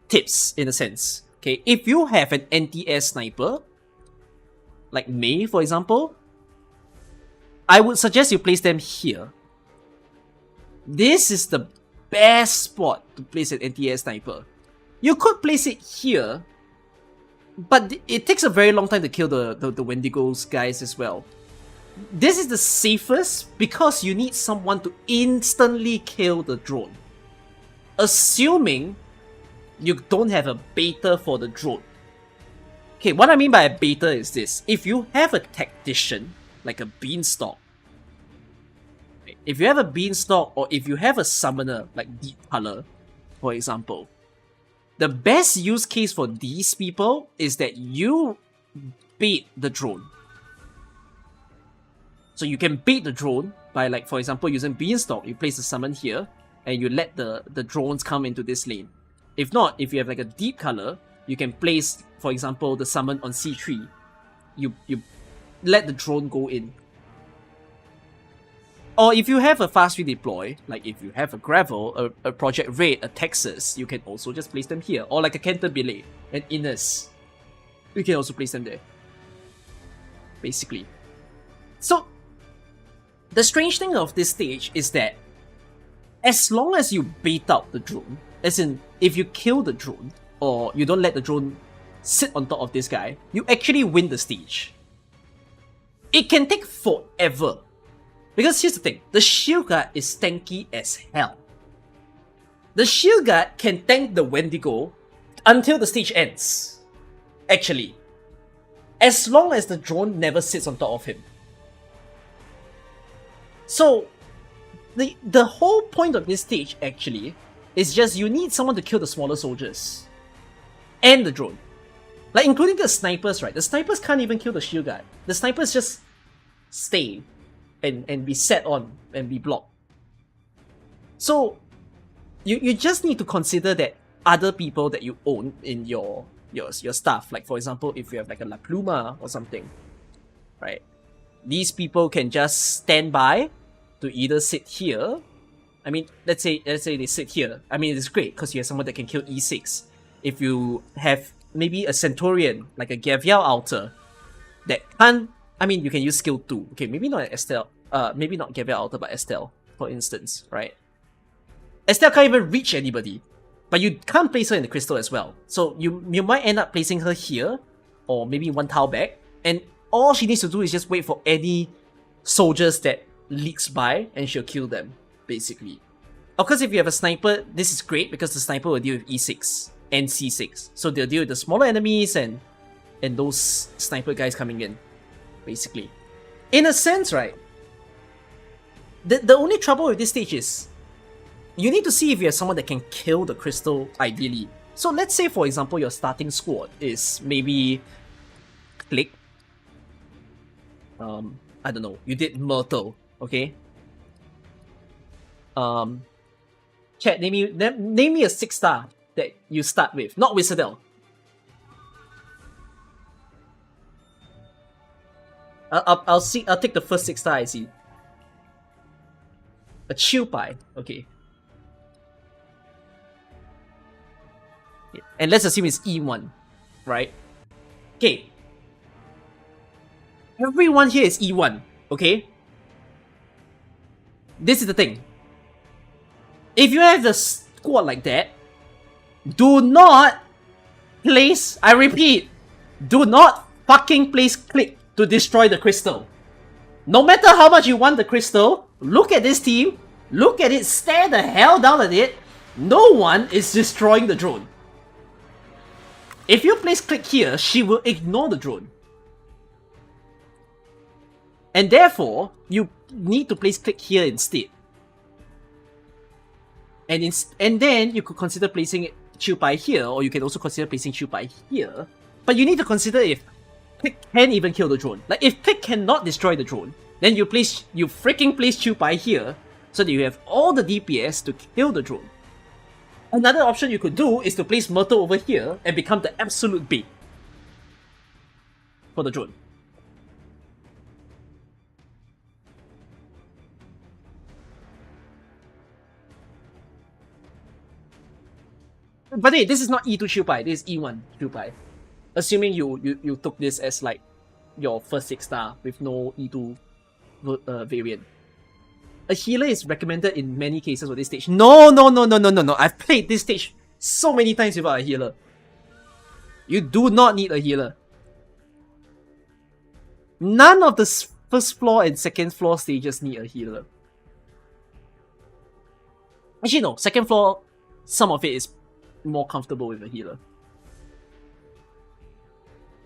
Speaker 3: tips in a sense. Okay, if you have an anti-air sniper, like Mei for example, I would suggest you place them here. This is the best spot to place an anti-air sniper. You could place it here, but it takes a very long time to kill the Wendigos guys as well. This is the safest because you need someone to instantly kill the drone. Assuming you don't have a beta for the drone. Okay, what I mean by a beta is this. If you have a tactician, like a beanstalk, if you have a beanstalk or if you have a summoner, like Deep Color, for example, the best use case for these people is that you bait the drone. So you can bait the drone by, like, for example, using Beanstalk. You place the summon here, and you let the drones come into this lane. If not, if you have like a Deep Color, you can place, for example, the summon on C3. You let the drone go in. Or if you have a fast redeploy, like if you have a Gravel, a Project Raid, a Texas, you can also just place them here. Or like a Canterbury, an Innes. You can also place them there. Basically. So, the strange thing of this stage is that as long as you bait out the drone, as in if you kill the drone, or you don't let the drone sit on top of this guy, you actually win the stage. It can take forever. Because here's the thing, the shield guard is tanky as hell. The shield guard can tank the Wendigo until the stage ends. Actually. As long as the drone never sits on top of him. So, the whole point of this stage actually is just you need someone to kill the smaller soldiers. And the drone. Like including the snipers, right? The snipers can't even kill the shield guard. The snipers just stay and be set on and be blocked. So you just need to consider that other people that you own in your stuff, like for example if you have like a La Pluma or something, right? These people can just stand by to either sit here. I mean, let's say they sit here. I mean, it's great because you have someone that can kill E6. If you have maybe a Centurion, like a Gavial Altar, that can't, I mean, you can use skill 2. Okay, maybe not Estelle. Maybe not Gavial Altar, but Estelle, for instance, right? Estelle can't even reach anybody, but you can't place her in the crystal as well. So you might end up placing her here, or maybe one tile back, and all she needs to do is just wait for any soldiers that leaks by, and she'll kill them, basically. Of course, if you have a sniper, this is great because the sniper will deal with E6 and C6. So they'll deal with the smaller enemies and those sniper guys coming in, basically. In a sense, right, the only trouble with this stage is you need to see if you have someone that can kill the crystal, ideally. So let's say, for example, your starting squad is maybe Click. I don't know, you did Myrtle, okay? Chat, name me a 6-star that you start with, not Wizardel. I'll take the first 6-star I see. A chill pie, okay. And let's assume it's E1, right? Okay. Everyone here is E1, okay? This is the thing. If you have the squad like that, do not place, I repeat, do not fucking place click to destroy the crystal. No matter how much you want the crystal, look at this team, look at it, stare the hell down at it. No one is destroying the drone. If you place click here, she will ignore the drone. And therefore, you need to place click here instead. And then you could consider placing Chiu Pai here, or you can also consider placing Chiu Pai here. But you need to consider if click can even kill the drone. Like if click cannot destroy the drone, then you freaking place Chiu Pai here, so that you have all the DPS to kill the drone. Another option you could do is to place Myrtle over here and become the absolute bait for the drone. But hey, this is not E2 Chiu Pai, this is E1 Chiu Pai. Assuming you took this as like your first 6-star with no E2 variant. A healer is recommended in many cases for this stage. No. I've played this stage so many times without a healer. You do not need a healer. None of the first floor and second floor stages need a healer. Actually no, second floor, some of it is more comfortable with a healer.